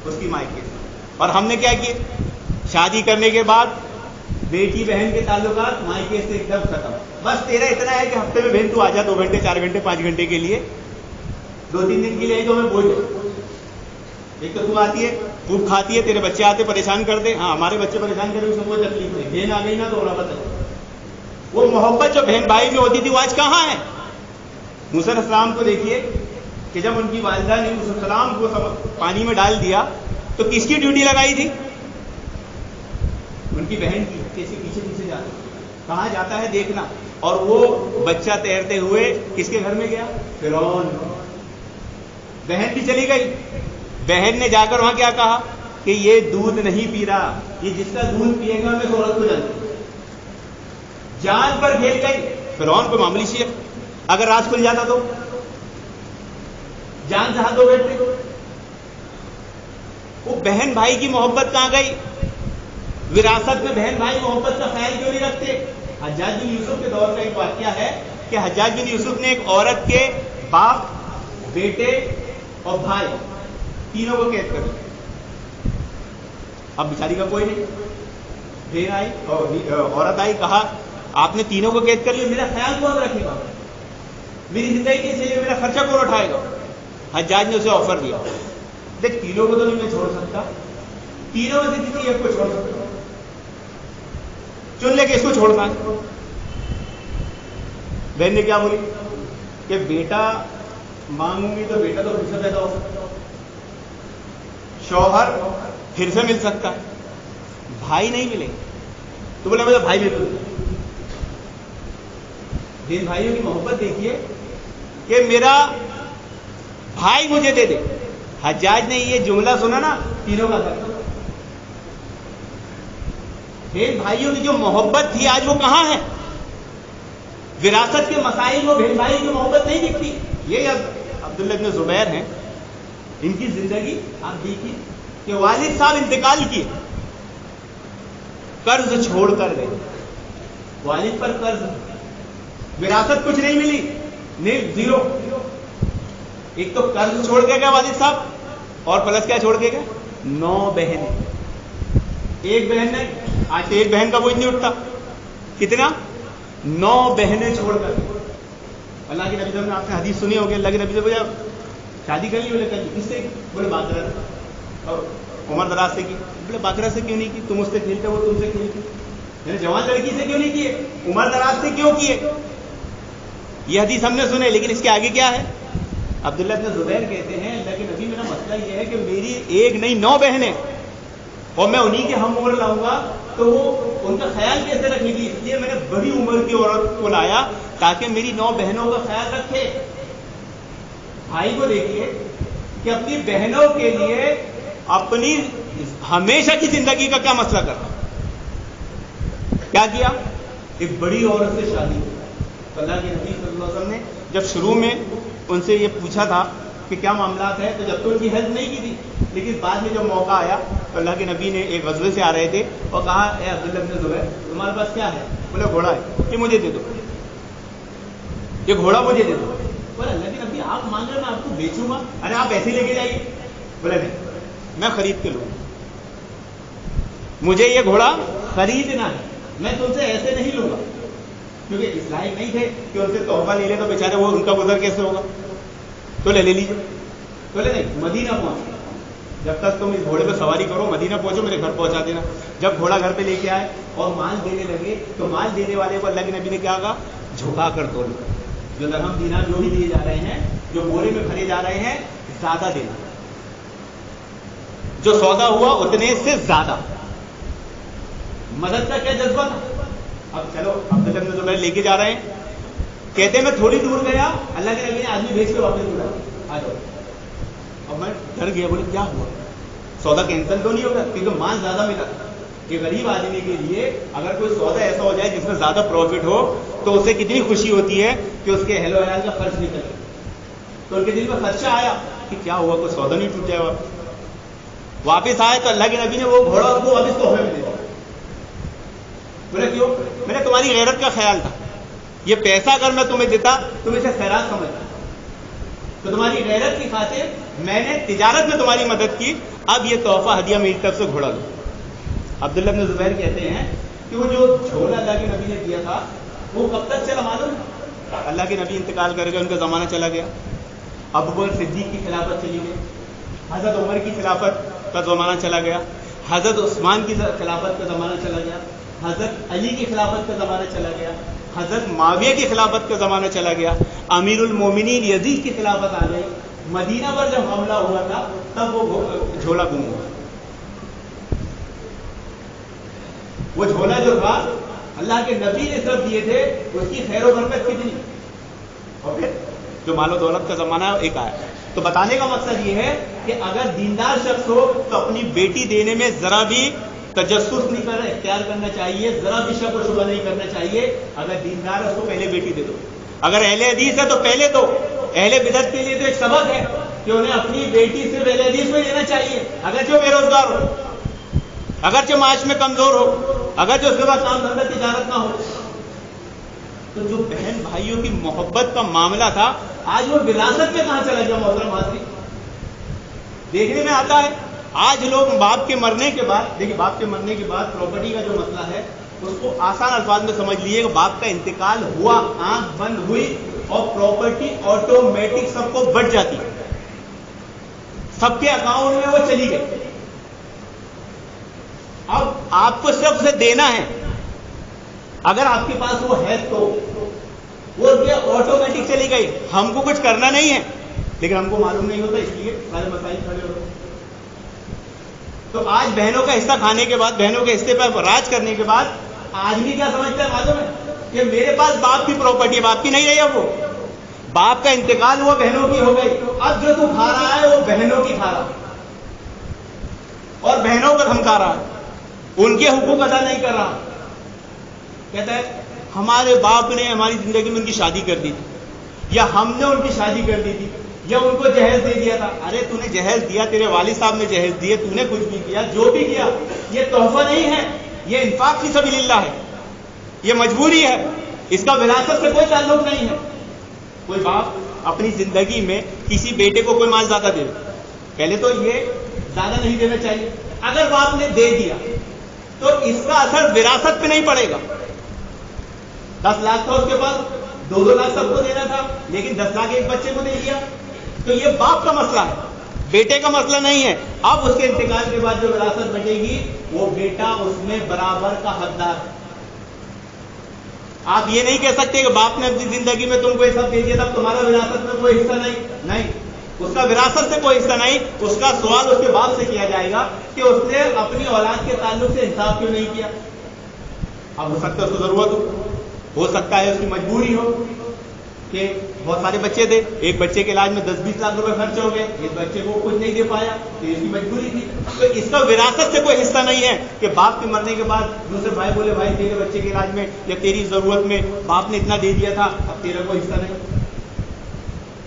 اس کی مائکے سے. اور ہم نے کیا کیے, شادی کرنے کے بعد بیٹی بہن کے تعلقات مائکے سے ایک دم ختم. بس تیرا اتنا ہے کہ ہفتے میں بہن تو آ جا 2 گھنٹے 4 گھنٹے 5 گھنٹے کے لیے, 2-3 دن کے لیے آئی تو ہمیں بوجھ. ایک تو آتی ہے خوب کھاتی ہے, تیرے بچے آتے پریشان کر دے. ہاں ہمارے بچے پریشان کرے اس کو کوئی تکلیف نہیں, بہن آ گئی نا تو ہو رہا پتہ. وہ محبت جو بہن بھائی میں ہوتی تھی وہ آج کہاں ہے. موسیٰ علیہ السلام کو دیکھیے کہ جب ان کی والدہ نے موسیٰ علیہ السلام کو پانی میں ڈال دیا تو کس کی ڈیوٹی لگائی تھی, ان کی بہن کی. کیسے پیچھے پیچھے جاتا, کہاں جاتا ہے دیکھنا. اور وہ بچہ تیرتے ہوئے کس کے گھر میں گیا, فرعون. بہن بھی چلی گئی. بہن نے جا کر وہاں کیا کہا کہ یہ دودھ نہیں پی رہا, یہ جس کا دودھ پیے گا میں عورت کو جانتی. جان پر کھیل گئی. فرعون کو معمولی شیخ, اگر راز کھل جاتا تو جان سے ہاتھ دھو بیٹھتے. وہ بہن بھائی کی محبت کہاں گئی, وراثت میں بہن بھائی محبت کا خیال کیوں نہیں رکھتے. حجاج بن یوسف کے دور کا ایک واقعہ ہے کہ حجاج بن یوسف نے ایک عورت کے باپ, بیٹے اور بھائی تینوں کو قید کر دیا. اب بیچاری کا کوئی نہیں. بہن آئی اور عورت آئی, کہا آپ نے تینوں کو قید کر لیا, میرا خیال کون رکھے گا, میری زندگی کے لیے میرا خرچہ کون اٹھائے گا. حجاج نے اسے آفر دیا, دیکھ تینوں کو تو نہیں میں چھوڑ سکتا, تینوں میں سے کسی ایک کو چھوڑ سکتا, چن لے کے اس کو چھوڑنا. بہن نے کیا بولی کہ بیٹا مانگوں گی تو بیٹا تو پھر سے پیدا ہو سکتا, شوہر پھر سے مل سکتا, بھائی نہیں ملے. تو بولے مجھے بھائی مل. بہن بھائیوں کی محبت دیکھیے کہ میرا بھائی مجھے دے دے. حجاج نے یہ جملہ سنا نا, تینوں کا گھر. بہن بھائیوں کی جو محبت تھی آج وہ کہاں ہے. وراثت کے مسائل میں بہن بھائی کی محبت نہیں دکھتی. یہ عبداللہ ابن زبیر ہیں, ان کی زندگی آپ دیکھیے کہ والد صاحب انتقال کیے, قرض چھوڑ کر گئے, والد پر قرض, وراثت کچھ نہیں ملی, نہیں زیرو. ایک تو قرض چھوڑ کے گئے والد صاحب, اور پلس کیا چھوڑ کے گئے, 9 بہنیں. ایک بہن نہیں, آج تو ایک بہن کا بوجھ نہیں اٹھتا, کتنا 9 بہنیں چھوڑ کر. اللہ کے نبی صاحب نے آپ نے حدیث سنی ہوگی, اللہ کے نبی صاحب شادی کر لی, بولے کر لی, کس سے, بولے باقرہ سے. اور عمر دراز سے کی, بولے باقرہ سے کیوں نہیں کی, تم اس سے کھیلتے وہ تم سے کھیلتی. جوان لڑکی سے کیوں نہیں کیے, عمر دراز سے کیوں کیے. یہ حدیث ہم نے سنے, لیکن اس کے آگے کیا ہے. عبداللہ بن زبیر کہتے ہیں اللہ کے نبی میرا مسئلہ یہ ہے کہ میری ایک نہیں 9 بہنیں, اور میں انہی کے ہم عمر لاؤں گا تو وہ ان کا خیال کیسے رکھے گی. اس لیے میں نے بڑی عمر کی عورت کو لایا تاکہ میری 9 بہنوں کا خیال رکھے. بھائی کو دیکھیے کہ اپنی بہنوں کے لیے اپنی ہمیشہ کی زندگی کا کیا مسئلہ کرتا. کیا کیا, ایک بڑی عورت سے شادی. اللہ کے نبی صلی اللہ علیہ وسلم نے جب شروع میں ان سے یہ پوچھا تھا کہ کیا معاملات ہیں, تو جب تو ان کی ہیلپ نہیں کی تھی, لیکن بعد میں جب موقع آیا تو اللہ کے نبی نے ایک غزوے سے آ رہے تھے اور کہا اے عبداللہ بن زبیر تمہارے پاس کیا ہے, بولے گھوڑا ہے, کہ مجھے دے دو. یہ گھوڑا مجھے دے دو. بولا اللہ کے نبی آپ مانگ رہے میں آپ کو بیچوں گا؟ ارے آپ ایسے لے کے جائیے. بولا نہیں, میں خرید کے لوں, مجھے یہ گھوڑا خریدنا ہے, میں تم سے ایسے نہیں لوں گا. کیونکہ اس لائق نہیں تھے کہ ان سے تحفہ لے لے تو بیچارے وہ ان کا گزر کیسے ہوگا, تو لے لیجیے. بولے نہیں, مدینہ پہنچ, جب تک تم اس گھوڑے پہ سواری کرو مدینہ پہنچو, میرے گھر پہنچا دینا. جب گھوڑا گھر پہ لے کے آئے اور مال دینے لگے تو مال دینے والے کو اللہ کے نبی نے کیا کہا, جھکا کر تول, جو درہم دینار جو بھی دیے جا رہے ہیں, جو بورے میں بھرے جا رہے ہیں, زیادہ دینا, جو سودا ہوا اتنے سے زیادہ. مدد کا کیا جذبہ تھا. اب چلو عبداللہ بن زبیر لے کے جا رہے ہیں, کہتے میں تھوڑی دور گیا, اللہ کے نبی نے آدمی بھیج کے واپس بلایا, آ جاؤ. اب میں ڈر گیا, بولے کیا ہوا, سودا کینسل تو نہیں ہوگا, کیونکہ مال زیادہ ملا. کہ غریب آدمی کے لیے اگر کوئی سودا ایسا ہو جائے جس میں زیادہ پروفٹ ہو تو اسے کتنی خوشی ہوتی ہے کہ اس کے اہل و عیال کا خرچ نکل. تو ان کے دل میں خدشہ آیا کہ کیا ہوا, کوئی سودا نہیں ٹوٹ جائے. واپس آئے تو اللہ کے نبی نے وہ گھوڑا اس کو واپس تحفے میں دے دیا. بولے کیوں؟ میں نے تمہاری غیرت کا خیال تھا, یہ پیسہ اگر میں تمہیں دیتا تم اسے خیرات سمجھتا, تو تمہاری غیرت کی خاطر میں نے تجارت میں تمہاری مدد کی, اب یہ تحفہ ہدیہ میری طرف سے گھوڑا دو. عبداللہ بن زبیر کہتے ہیں کہ وہ جو جھولا اللہ کے نبی نے دیا تھا وہ کب تک چلا معلوم؟ اللہ کے نبی انتقال کر گئے, ان کا زمانہ چلا گیا, ابو بکر صدیق کی خلافت چلی گئی, حضرت عمر کی خلافت کا زمانہ چلا گیا, حضرت عثمان کی خلافت کا زمانہ چلا گیا, حضرت علی کی خلافت کا زمانہ چلا گیا, حضرت معاویہ کی خلافت کا زمانہ چلا گیا, امیر المومنین یزید کی خلافت آ گئی. مدینہ پر جب حملہ ہوا تھا تب وہ جھولا گم ہوا. وہ جھولا جو تھا اللہ کے نبی نے سب دیے تھے, اس کی خیر و برکت کتنی. اور پھر جو مال و دولت کا زمانہ ہے ایک آیا. تو بتانے کا مقصد یہ ہے کہ اگر دیندار شخص ہو تو اپنی بیٹی دینے میں ذرا بھی تجسس نہیں کرنا اختیار کرنا چاہیے, ذرا بھی شک و شبہ نہیں کرنا چاہیے. اگر دیندار ہے اس کو پہلے بیٹی دے دو, اگر اہل حدیث ہے تو پہلے دو. اہل بدعت کے لیے تو ایک سبق ہے کہ انہیں اپنی بیٹی سے اہل حدیث میں لینا چاہیے, اگرچہ بے روزگار ہو, اگرچہ معاش میں کمزور ہو, اگرچہ اس کے بعد کام دھندا تجارت نہ ہو. تو جو بہن بھائیوں کی محبت کا معاملہ تھا آج وہ وراثت میں کہاں چلا گیا محترم حاضرین. دیکھنے میں آتا ہے آج لوگ باپ کے مرنے کے بعد, دیکھیے باپ کے مرنے کے بعد پراپرٹی کا جو مسئلہ ہے اس کو آسان الفاظ میں سمجھ لیجیے کہ باپ کا انتقال ہوا, آنکھ بند ہوئی اور پراپرٹی آٹومیٹک سب کو بٹ جاتی, سب کے اکاؤنٹ میں وہ چلی گئی. اب آپ کو صرف سے دینا ہے, اگر آپ کے پاس وہ ہے تو وہ آٹومیٹک چلی گئی, ہم کو کچھ کرنا نہیں ہے, لیکن ہم کو معلوم نہیں ہوتا, اس لیے سارے مسائل کھڑے ہوتے. تو آج بہنوں کا حصہ کھانے کے بعد, بہنوں کے حصے پر راج کرنے کے بعد آدمی کیا سمجھتا ہے معلوم ہے کہ میرے پاس باپ کی پراپرٹی ہے, باپ کی نہیں رہی, اب وہ باپ کا انتقال ہوا, بہنوں کی ہو گئی, اب جو تو کھا رہا ہے وہ بہنوں کی کھا رہا اور بہنوں پر دھمکا رہا ہے, ان کے حقوق ادا نہیں کر رہا. کہتا ہے ہمارے باپ نے ہماری زندگی میں ان کی شادی کر دی تھی, یا ہم نے ان کی شادی کر دی تھی, یا ان کو جہیز دے دیا تھا. ارے تو نے جہیز دیا, تیرے والد صاحب نے جہیز دیے, تو نے کچھ بھی کیا, جو بھی کیا یہ تحفہ نہیں ہے, یہ انفاق فی سبیل اللہ ہے, یہ مجبوری ہے, اس کا وراثت سے کوئی تعلق نہیں ہے. کوئی باپ اپنی زندگی میں کسی بیٹے کو کوئی مال زیادہ دے, پہلے تو یہ زیادہ نہیں دینا چاہیے. اگر باپ نے دے دیا تو اس کا اثر وراثت پہ نہیں پڑے گا. 10 لاکھ تھا اس کے پاس, 2 لاکھ سب کو دینا تھا, لیکن 10 لاکھ ایک بچے کو دے دیا, تو یہ باپ کا مسئلہ ہے, بیٹے کا مسئلہ نہیں ہے. اب اس کے انتقال کے بعد جو وراثت بچے گی وہ بیٹا اس میں برابر کا حقدار ہے. آپ یہ نہیں کہہ سکتے کہ باپ نے اپنی زندگی میں تم کو یہ سب دے دیا تھا, تمہارا وراثت میں کوئی حصہ نہیں, اس کا وراثت سے کوئی حصہ نہیں. اس کا سوال اس کے باپ سے کیا جائے گا کہ اس نے اپنی اولاد کے تعلق سے انصاف کیوں نہیں کیا. اب ہو سکتا ہے اس کو ضرورت ہو سکتا ہے اس کی مجبوری ہو کہ بہت سارے بچے تھے, ایک بچے کے علاج میں 10-20 لاکھ روپے خرچ ہو گئے, ایک بچے کو کچھ نہیں دے پایا, تو اس کی مجبوری تھی. تو اس کا وراثت سے کوئی حصہ نہیں ہے کہ باپ کے مرنے کے بعد دوسرے بھائی بولے بھائی تیرے بچے کے علاج میں یا تیری ضرورت میں باپ نے اتنا دے دیا تھا, اب تیرا کوئی حصہ نہیں.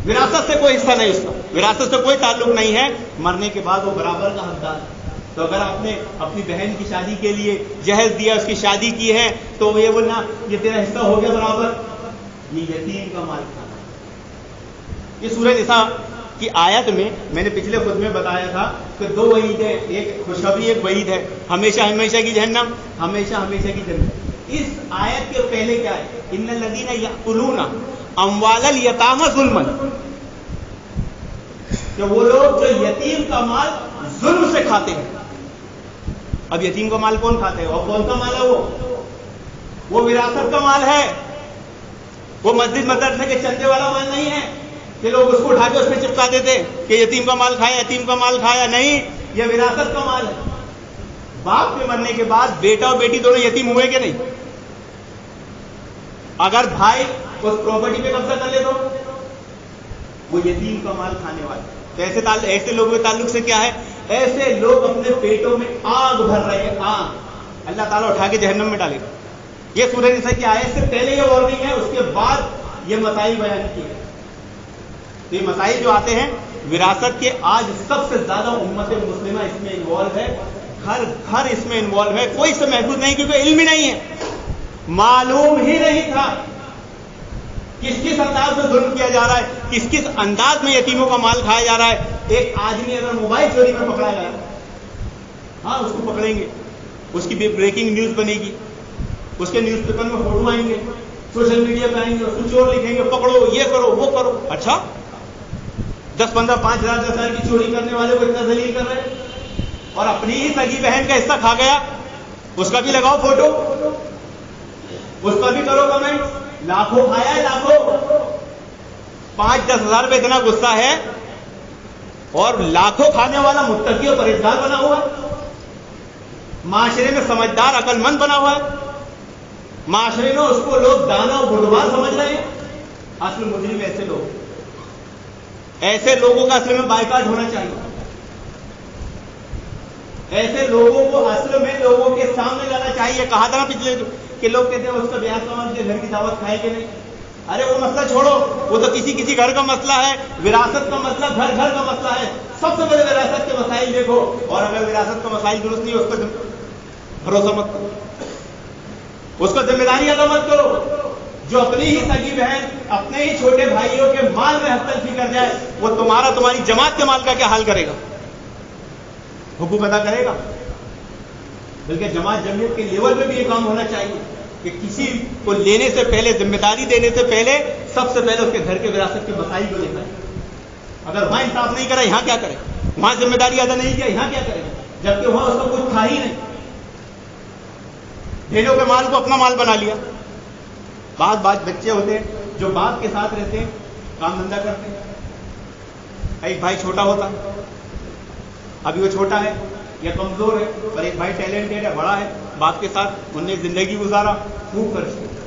وراثت سے کوئی حصہ نہیں, اس کا وراثت سے کوئی تعلق نہیں ہے, مرنے کے بعد وہ برابر کا حقدار ہے. تو اگر آپ نے اپنی بہن کی شادی کے لیے جہیز دیا, اس کی شادی کی ہے, تو یہ بولنا یہ تیرا حصہ ہو گیا برابر, یہ یتیم کا مال کھانا. یہ سورہ نساء کی آیت میں نے پچھلے خود میں بتایا تھا کہ دو وعید ہے، ایک خوشخبری ایک وعید ہے، ہمیشہ ہمیشہ کی جہنم، ہمیشہ ہمیشہ کی جنت. اس آیت کے پہلے کیا ہے؟ ان الذین یأکلون اموال الیتامی ظلما، کہ وہ لوگ جو یتیم کا مال ظلم سے کھاتے ہیں. اب یتیم کا مال کون کھاتے ہیں؟ اور کون کا مال ہے وہ وراثت کا مال ہے. وہ مسجد مدرسے کے چندے والا مال نہیں ہے کہ لوگ اس کو اٹھا کے اس میں چپکا دیتے کہ یتیم کا مال کھایا، یتیم کا مال کھایا. نہیں، یہ وراثت کا مال ہے. باپ کے مرنے کے بعد بیٹا اور بیٹی دونوں یتیم ہوئے کہ نہیں؟ اگر بھائی اس پراپرٹی پہ قبضہ کر لے تو وہ یتیم کا مال کھانے والے. تو ایسے لوگوں کے تعلق سے کیا ہے؟ ایسے لوگ اپنے پیٹوں میں آگ بھر رہے ہیں، آگ اللہ تعالیٰ اٹھا کے جہنم میں ڈالے گا. یہ سورہ نساء کی آیت سے پہلے یہ وارننگ ہے، اس کے بعد یہ مسائل بیان کیے. تو یہ مسائل جو آتے ہیں وراثت کے، آج سب سے زیادہ امت مسلمہ اس میں انوالو ہے، گھر اس میں انوالو ہے. کوئی سے محفوظ نہیں، کیونکہ علم ہی نہیں ہے، معلوم ہی نہیں تھا کس انداز میں ظلم کیا جا رہا ہے، کس انداز میں یتیموں کا مال کھایا جا رہا ہے. ایک آدمی اگر موبائل چوری میں پکڑا گیا، ہاں اس کو پکڑیں گے، اس کی بریکنگ نیوز بنے گی، اس کے نیوز پیپر میں فوٹو آئیں گے، سوشل میڈیا پہ آئیں گے، اس کو چور لکھیں گے، پکڑو، یہ کرو وہ کرو. اچھا 10-15 5,000 10,000 کی چوری کرنے والے کو اتنا ذلیل کر رہے ہیں، اور اپنی ہی سگی بہن کا حصہ کھا گیا، اس کا بھی لگاؤ فوٹو، اس پر بھی کرو کمنٹ. لاکھوں کھایا ہے، لاکھوں. 5-10 ہزار پہ اتنا غصہ ہے، اور لاکھوں کھانے والا متقی اور پرہیزگار بنا ہوا ہے، معاشرے میں سمجھدار عقل مند بنا ہوا ہے، معاشرے میں اس کو لوگ دانا اور بردبار سمجھ رہے ہیں. اصل مجرم ایسے لوگوں کا اصل میں بائیکاٹ ہونا چاہیے. ایسے لوگوں کو اصل میں لوگوں کے سامنے لانا چاہیے. کہا تھا نا پچھلے کہ لوگ کہتے ہیں اس کا بیاہ سامان کے گھر کی دعوت کھائے کہ نہیں. ارے وہ مسئلہ چھوڑو، وہ تو کسی گھر کا مسئلہ ہے. وراثت کا مسئلہ گھر کا مسئلہ ہے. سب سے پہلے وراثت کے مسائل دیکھو، اور اگر وراثت کا مسائل درست نہیں، اس پر بھروسہ مت کرو، اس کو ذمہ داری ادا مت کرو. جو اپنی ہی سگی بہن، اپنے ہی چھوٹے بھائیوں کے مال میں حق تلفی کر جائے، وہ تمہاری جماعت کے مال کا کیا حال کرے گا؟ حقوق ادا کرے گا؟ بلکہ جماعت جمعیت کے لیول پہ بھی یہ کام ہونا چاہیے کہ کسی کو لینے سے پہلے، ذمہ داری دینے سے پہلے، سب سے پہلے اس کے گھر کے وراثت کے مسائل کو دیکھا جائے. اگر وہاں انصاف نہیں کرا، یہاں کیا کرے؟ وہاں ذمہ داری ادا نہیں کیا، یہاں کیا کرے؟ جبکہ وہاں اس کو کچھ تھا ہی نہیں. بھیڑوں کے مال کو اپنا مال بنا لیا. بعض بچے ہوتے ہیں جو باپ کے ساتھ رہتے ہیں، کام دھندا کرتے ہیں. ایک بھائی چھوٹا ہوتا، ابھی وہ چھوٹا ہے یا کمزور ہے، اور ایک بھائی ٹیلنٹڈ ہے، بڑا ہے، باپ کے ساتھ انہوں نے زندگی گزارا، خوب خرچ کیا،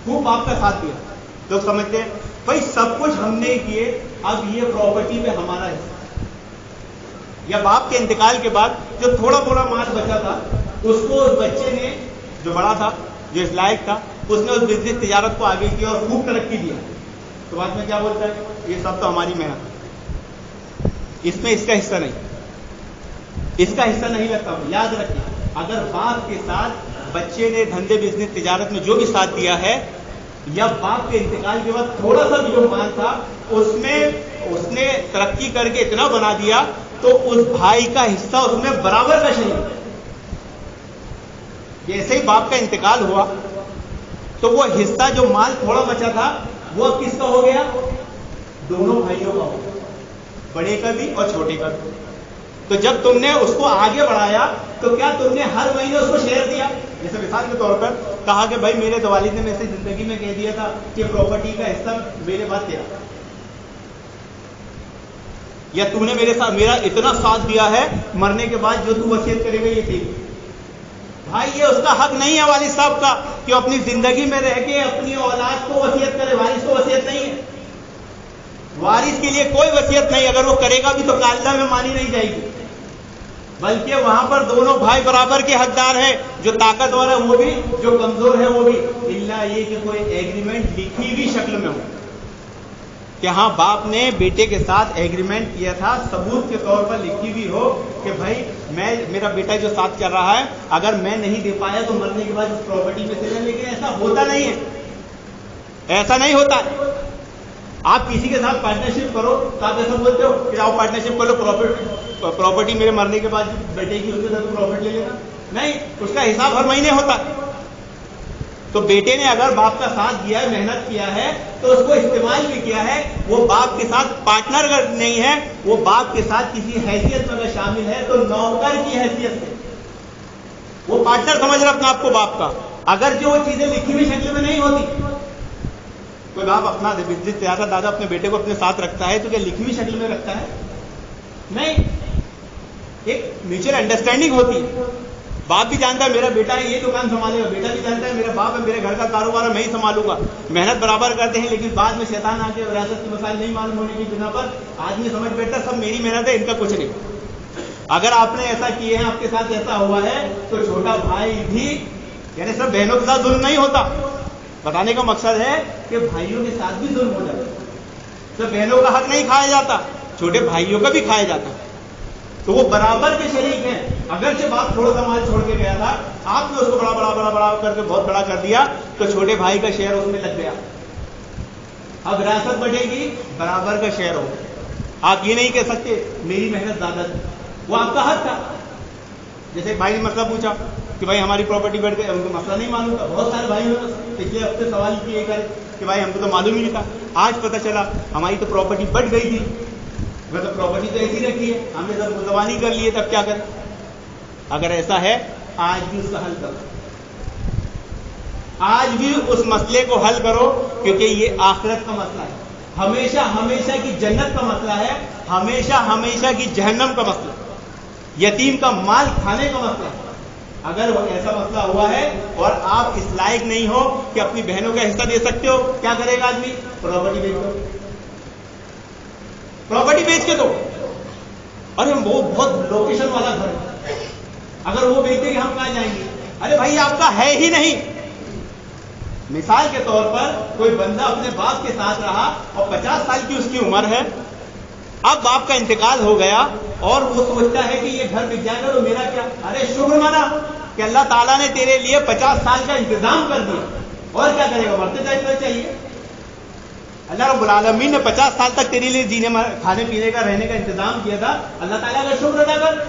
خوب باپ کا ساتھ دیا. لوگ سمجھتے ہیں بھائی سب کچھ ہم نے کیے، اب یہ پراپرٹی پہ ہمارا حصہ. یا باپ کے انتقال کے بعد جو تھوڑا تھوڑا مال بچا تھا، اس کو اس بچے نے، جو بڑا تھا، جو اس لائق تھا، اس نے اس بزنس تجارت کو آگے کیا اور خوب ترقی دیا. تو بعد میں کیا بولتا ہے؟ یہ سب تو ہماری محنت ہے، اس میں اس کا حصہ نہیں، اس کا حصہ نہیں لگتا. یاد رکھیں، اگر باپ کے ساتھ بچے نے دھندے بزنس تجارت میں جو بھی ساتھ دیا ہے، یا باپ کے انتقال کے بعد تھوڑا سا بھی جو مال تھا اس نے ترقی کر کے اتنا بنا دیا، تو اس بھائی کا حصہ اس میں برابر کا شریک. جیسے ہی باپ کا انتقال ہوا تو وہ حصہ، جو مال تھوڑا بچا تھا، وہ اب کس کا ہو گیا؟ دونوں بھائیوں کا ہو گیا، بڑے کا بھی اور چھوٹے کا بھی. تو جب تم نے اس کو آگے بڑھایا تو کیا تم نے ہر مہینے اس کو شیئر دیا؟ جیسے مثال کے طور پر کہا کہ بھائی میرے والد نے میرے سے زندگی میں کہہ دیا تھا کہ پراپرٹی کا حصہ میرے بعد تیرا، یا تو نے میرے ساتھ میرا اتنا ساتھ دیا ہے، مرنے کے بعد جو تو وصیت کرے گا یہ تیری. بھائی یہ اس کا حق نہیں ہے والد صاحب کا کہ وہ اپنی زندگی میں رہ کے اپنی اولاد کو وصیت کرے. وارث کو وصیت نہیں ہے، وارث کے لیے کوئی وصیت نہیں. اگر وہ کرے گا بھی تو قاعدہ میں مانی نہیں جائے گی، بلکہ وہاں پر دونوں بھائی برابر کے حقدار ہیں. جو طاقتور ہے وہ بھی، جو کمزور ہے وہ بھی، الا یہ کہ کوئی ایگریمنٹ لکھی ہوئی شکل میں ہو کہ ہاں باپ نے بیٹے کے ساتھ ایگریمنٹ کیا تھا، ثبوت کے طور پر لکھی ہوئی ہو کہ بھائی میرا بیٹا جو ساتھ چل رہا ہے، اگر میں نہیں دے پایا تو مرنے کے بعد اس پراپرٹی پہ سے لیں. لیکن ایسا ہوتا نہیں ہے. ایسا نہیں ہوتا ہے. آپ کسی کے ساتھ پارٹنرشپ کرو تو آپ ایسا بولتے ہو کہ آپ پارٹنرشپ کرو, پراپرٹی میرے مرنے کے بعد بیٹے کی, اس کے ساتھ پراپرٹ لے لینا. نہیں, اس کا حساب ہر مہینے ہوتا ہے. تو بیٹے نے اگر باپ کا ساتھ دیا ہے, محنت کیا ہے, تو اس کو استعمال بھی کیا ہے. وہ باپ کے ساتھ پارٹنر اگر نہیں ہے, وہ باپ کے ساتھ کسی حیثیت میں اگر شامل ہے تو نوکر کی حیثیت سے وہ پارٹنر سمجھ رہا اپنا آپ کو باپ کا. اگر جو وہ چیزیں لکھی ہوئی شکل میں نہیں ہوتی, کوئی باپ اپنا جس طرح کا دادا اپنے بیٹے کو اپنے ساتھ رکھتا ہے تو کیا لکھی ہوئی شکل میں رکھتا ہے؟ نہیں, ایک میوچل انڈرسٹینڈنگ ہوتی ہے. باپ بھی جانتا ہے میرا بیٹا ہے یہ دکان سنبھالے گا, بیٹا بھی جانتا ہے میرا باپ ہے میرے گھر کا کاروبار میں ہی سنبھالوں گا. محنت برابر کرتے ہیں, لیکن بعد میں شیطان آ کے وراثت کے مسائل نہیں معلوم ہونے کی بنا پر آدمی سمجھ بیٹھتا سب میری محنت ہے, ان کا کچھ نہیں. اگر آپ نے ایسا کیے ہیں, آپ کے ساتھ ایسا ہوا ہے, تو چھوٹا بھائی بھی, یعنی صرف بہنوں کے ساتھ ظلم نہیں ہوتا. بتانے کا مقصد ہے کہ بھائیوں کے ساتھ بھی ظلم ہو جاتا ہے. صرف بہنوں کا حق نہیں کھایا جاتا, چھوٹے بھائیوں کا بھی کھایا جاتا ہے. تو وہ برابر کے شریک ہیں. اگرچہ باپ تھوڑا سا مال چھوڑ کے گیا تھا, آپ نے اس کو بڑا بڑا بڑا بڑا کر کے بہت بڑا کر دیا, تو چھوٹے بھائی کا شیئر اس میں لگ گیا. اب وراثت بٹے گی, برابر کا شیئر ہو. آپ یہ نہیں کہہ سکتے میری محنت زیادہ تھی, وہ آپ کا حق تھا. جیسے بھائی نے مسئلہ پوچھا کہ بھائی ہماری پراپرٹی بیٹھ گئی, ہم کو مسئلہ نہیں معلوم تھا. بہت سارے بھائی پچھلے ہفتے سوال کیے کرے کہ بھائی ہم کو تو معلوم ہی نہیں تھا, آج پتہ چلا ہماری تو پراپرٹی بٹ گئی تھی. مطلب پراپرٹی تو ایسی رکھی ہے, ہم نے سب ملتوانی کر لیے, تب کیا کریں؟ اگر ایسا ہے, آج بھی اس کا حل کرو, آج بھی اس مسئلے کو حل کرو, کیونکہ یہ آخرت کا مسئلہ ہے. ہمیشہ ہمیشہ کی جنت کا مسئلہ ہے, ہمیشہ ہمیشہ کی جہنم کا مسئلہ, یتیم کا مال کھانے کا مسئلہ ہے. اگر وہ ایسا مسئلہ ہوا ہے اور آپ اس لائق نہیں ہو کہ اپنی بہنوں کا حصہ دے سکتے ہو, کیا کرے گا آدمی؟ پراپرٹی بیچ دو, پراپرٹی بیچ کے دو. ارے وہ بہت لوکیشن والا گھر ہے, اگر وہ بیچتے کہ ہم کہاں جائیں گے؟ ارے بھائی آپ کا ہے ہی نہیں. مثال کے طور پر کوئی بندہ اپنے باپ کے ساتھ رہا اور 50 سال کی اس کی عمر ہے, اب باپ کا انتقال ہو گیا اور وہ سوچتا ہے کہ یہ گھر بک جائے گا تو میرا کیا؟ ارے شکر منا کہ اللہ تعالیٰ نے تیرے لیے 50 سال کا انتظام کر دیا, اور کیا کرے گا؟ مرتے جائے چاہیے. اللہ رب العالمین نے 50 سال تک تیرے لیے جینے کھانے پینے کا رہنے کا انتظام کیا تھا, اللہ تعالیٰ کا شکر ادا کر.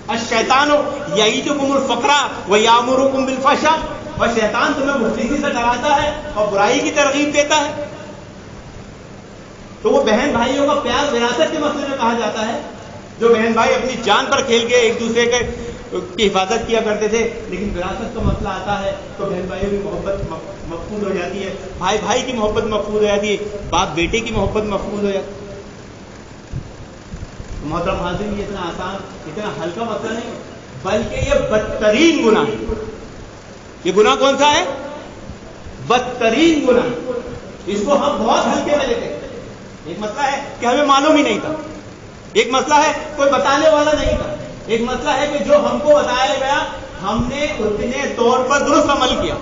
الشیطان یعیدکم الفقر ویامرکم بالفحشاء, اور شیطان تمہیں مفلسی سے ڈراتا ہے اور برائی کی ترغیب دیتا ہے. تو وہ بہن بھائیوں کا پیار وراثت کے مسئلے میں کہا جاتا ہے. جو بہن بھائی اپنی جان پر کھیل کے ایک دوسرے کی حفاظت کیا کرتے تھے, لیکن وراثت کا مسئلہ آتا ہے تو بہن بھائیوں کی محبت مفقود ہو جاتی ہے, بھائی بھائی کی محبت مفقود ہو جاتی ہے, باپ بیٹے کی محبت مفقود ہو جاتی ہے. محترم حاضرین, یہ اتنا آسان اتنا ہلکا مسئلہ نہیں, بلکہ یہ بدترین گناہ ہے. یہ گناہ کون سا ہے؟ بدترین گناہ. اس کو ہم بہت ہلکے میں لیتے ہیں. ایک مسئلہ ہے کہ ہمیں معلوم ہی نہیں تھا, ایک مسئلہ ہے کوئی بتانے والا نہیں تھا, ایک مسئلہ ہے کہ جو ہم کو بتایا گیا ہم نے اتنے طور پر درست عمل کیا.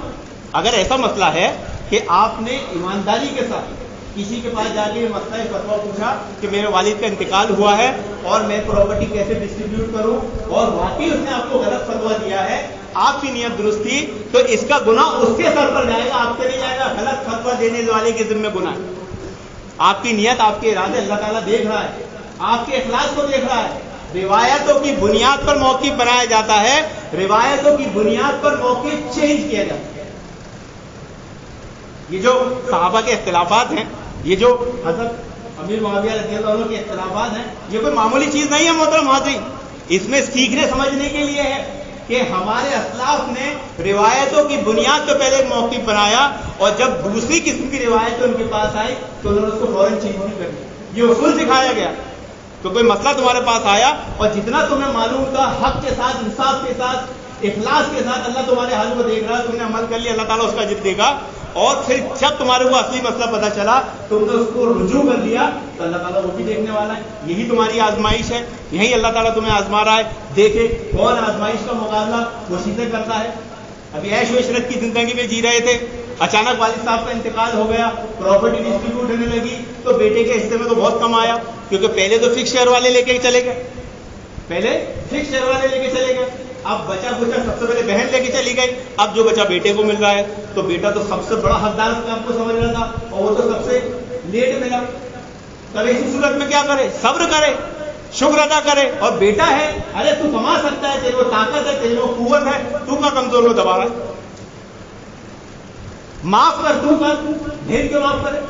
اگر ایسا مسئلہ ہے کہ آپ نے ایمانداری کے ساتھ کسی کے پاس جا کے مسئلہ فتویٰ پوچھا کہ میرے والد کا انتقال ہوا ہے اور میں پراپرٹی کیسے ڈسٹریبیوٹ کروں, اور واقعی اس نے آپ کو غلط فتویٰ دیا ہے, آپ کی نیت درست تھی, تو اس کا گناہ اس کے سر پر جائے گا, آپ سے نہیں جائے گا. غلط فتویٰ دینے والے کے ذمہ گناہ ہے. آپ کی نیت, آپ کے ارادے اللہ تعالیٰ دیکھ رہا ہے, آپ کے اخلاص کو دیکھ رہا ہے. روایتوں کی بنیاد پر موقف بنایا جاتا ہے, روایتوں کی بنیاد پر موقف چینج کیا جاتا ہے. یہ جو صحابہ کے اختلافات ہیں, یہ جو حضرت امیر معاویہ رضی اللہ عنہ کے اختلافات ہیں, یہ کوئی معمولی چیز نہیں ہے محترم حاضرین. اس میں سیکھنے سمجھنے کے لیے ہے کہ ہمارے اسلاف نے روایتوں کی بنیاد پہ پہلے ایک موقف بنایا, اور جب دوسری قسم کی روایتیں ان کے پاس آئی تو انہوں نے اس کو فوراً چینج نہیں کر دیا. یہ اصول سکھایا گیا. تو کوئی مسئلہ تمہارے پاس آیا اور جتنا تمہیں معلوم تھا حق کے ساتھ, انصاف کے ساتھ, اخلاص کے ساتھ, اللہ تمہارے حال کو دیکھ رہا ہے, تم نے عمل کر لیا, اللہ تعالیٰ اس کا اجر دے گا. اور پھر جب تمہارے کو اصلی مسئلہ پتہ چلا تم نے اس کو رجوع کر لیا, تو اللہ تعالیٰ وہ بھی دیکھنے والا ہے. یہی تمہاری آزمائش ہے, یہی اللہ تعالیٰ تمہیں آزما رہا ہے. دیکھے کون آزمائش کا مقابلہ کوشش سے کرتا ہے. ابھی عیش و عشرت کی زندگی میں جی رہے تھے, اچانک والد صاحب کا انتقال ہو گیا, پراپرٹی ڈسٹریبیوٹ ہونے لگی, تو بیٹے کے حصے میں تو بہت کم آیا, کیونکہ پہلے تو فکس شیئر والے لے کے چلے گئے, پہلے فکس شیئر والے لے کے چلے گئے. اب بچا بچا سب سے پہلے بہن لے کے چلی گئی، اب جو بچا بیٹے کو مل رہا ہے، تو بیٹا تو سب سے بڑا حقدار اس کام کو سمجھ رہا تھا، اور وہ تو سب سے لیٹ ملا. تب ایسی صورت میں کیا کرے؟ صبر کرے، شکر ادا کرے. اور بیٹا ہے، ارے تو کما سکتا ہے، تیرے کو طاقت ہے، تیرے کو قوت ہے، تو کا کمزور کو دبا رہا ہے. معاف کر، تو کر، ڈھیر کیوں معاف کرے؟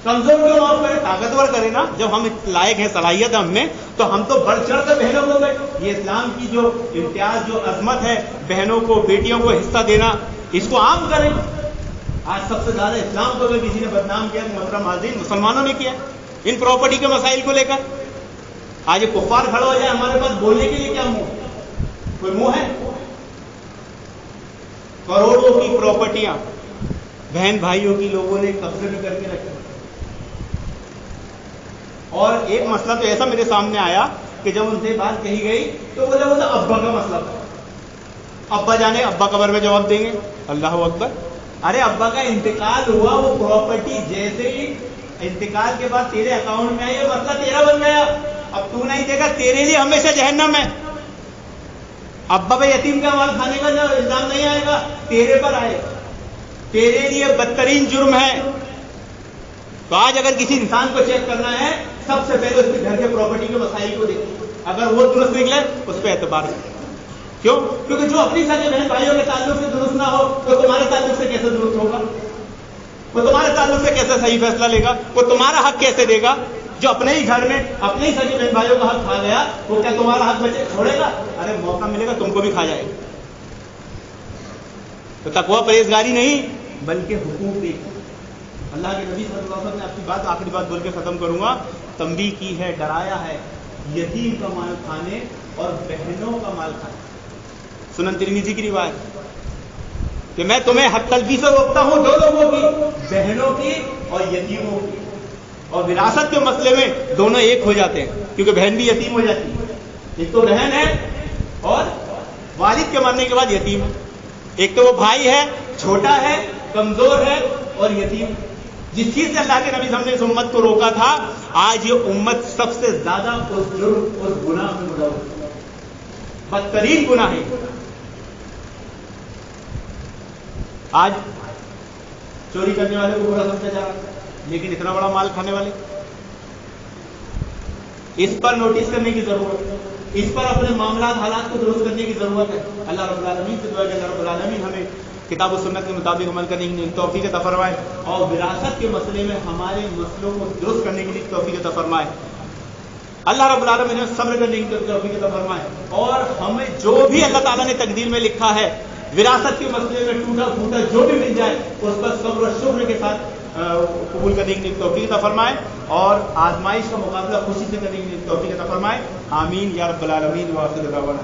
کمزور کیوں معاف کرے؟ طاقتور کرے نا. جب ہم لائق ہیں، صلاحیت ہے ہم میں، تو ہم تو بڑھ چڑھ کر بہنوں کو گئے. یہ اسلام کی جو امتیاز، جو عظمت ہے، بہنوں کو، بیٹیوں کو حصہ دینا، اس کو عام کریں. آج سب سے زیادہ اسلام کو اگر کسی نے بدنام کیا تو محترم معززین مسلمانوں نے کیا ان پراپرٹی کے مسائل کو لے کر. آج یہ کفار کھڑا ہو جائے ہمارے پاس بولنے کے لیے، کیا منہ؟ کوئی منہ ہے؟ کروڑوں کی پراپرٹیاں بہن بھائیوں کی لوگوں نے قبضے میں کر کے رکھی. اور ایک مسئلہ تو ایسا میرے سامنے آیا کہ جب ان سے بات کہی گئی تو بولے وہ تو ابا کا مسئلہ تھا. ابا جانے، ابا قبر میں جواب دیں گے. اللہ اکبر. ارے ابا کا انتقال ہوا، وہ پراپرٹی جیسے ہی انتقال کے بعد تیرے اکاؤنٹ میں آئی، یہ مسئلہ تیرا بن گیا. اب تو نہیں دے گا، تیرے لیے ہمیشہ جہنم ہے. ابا پہ یتیم کا مال کھانے کا جو الزام نہیں آئے گا، تیرے پر آئے گا. تیرے لیے بدترین جرم ہے. تو آج اگر کسی انسان کو چیک کرنا ہے، سب سے پہلے اس کے گھر کے پراپرٹی کے مسائل کو دیکھیں. اگر وہ درست نکلے اس پہ اعتبار کریں. کیوں؟ کیونکہ جو اپنی سگے بہن بھائیوں کے تعلق سے درست نہ ہو، تو تمہارے تعلق سے کیسے درست ہوگا؟ وہ تمہارے تعلق سے کیسے صحیح فیصلہ لے گا؟ وہ تمہارا حق کیسے دے گا؟ جو اپنے ہی گھر میں اپنے ہی سگے بہن بھائیوں کا حق کھا گیا، وہ کیا تمہارا حق بچے چھوڑے گا؟ ارے موقع ملے گا تم کو بھی کھا جائے گا. تو تقویٰ پرہیزگاری نہیں بلکہ حقوق دیکھو. اللہ کے نبی صلی اللہ علیہ وسلم نے اپنی بات، آخری بات بول کے ختم کروں گا، تنبیہ کی ہے، ڈرایا ہے یتیم کا مال کھانے اور بہنوں کا مال کھانے. سنن ترمذی کی روایت کہ میں تمہیں حق تلفی سے روکتا ہوں دو لوگوں کی، بہنوں کی اور یتیموں کی. اور وراثت کے مسئلے میں دونوں ایک ہو جاتے ہیں، کیونکہ بہن بھی یتیم ہو جاتی ہے. ایک تو بہن ہے اور والد کے مرنے کے بعد یتیم ہے. ایک تو وہ بھائی ہے، چھوٹا ہے، کمزور ہے اور یتیم. جس چیز سے اللہ کے نبی صلی اللہ علیہ وسلم نے اس امت کو روکا تھا، آج یہ امت سب سے زیادہ اس جرم، اس گناہ میں ملوث ہے. بدترین گناہ ہے. آج چوری کرنے والے کو برا سمجھا جا رہا ہے، لیکن اتنا بڑا مال کھانے والے. اس پر نوٹس کرنے کی ضرورت ہے. اس پر اپنے معاملات، حالات کو درست کرنے کی ضرورت ہے. اللہ رب العالمین سے دعا ہے کہ اللہ رب العالمین ہمیں کتاب و سنت کے مطابق عمل کرنے کی توفیق عطا فرمائے، اور وراثت کے مسئلے میں ہمارے مسئلوں کو درست کرنے کے لیے توفیق عطا فرمائے. اللہ رب العالمین نے صبر کرنے کی توفیق عطا فرمائے، اور ہمیں جو بھی اللہ تعالیٰ نے تقدیر میں لکھا ہے وراثت کے مسئلے میں ٹوٹا پھوٹا جو بھی مل جائے، اس پر صبر و شکر کے ساتھ قبول کرنے کی توفیق عطا فرمائے، اور آزمائش کا مقابلہ خوشی سے کرنے کی توفیق عطا فرمائے. آمین یا رب العالمین. وآخر دعوانا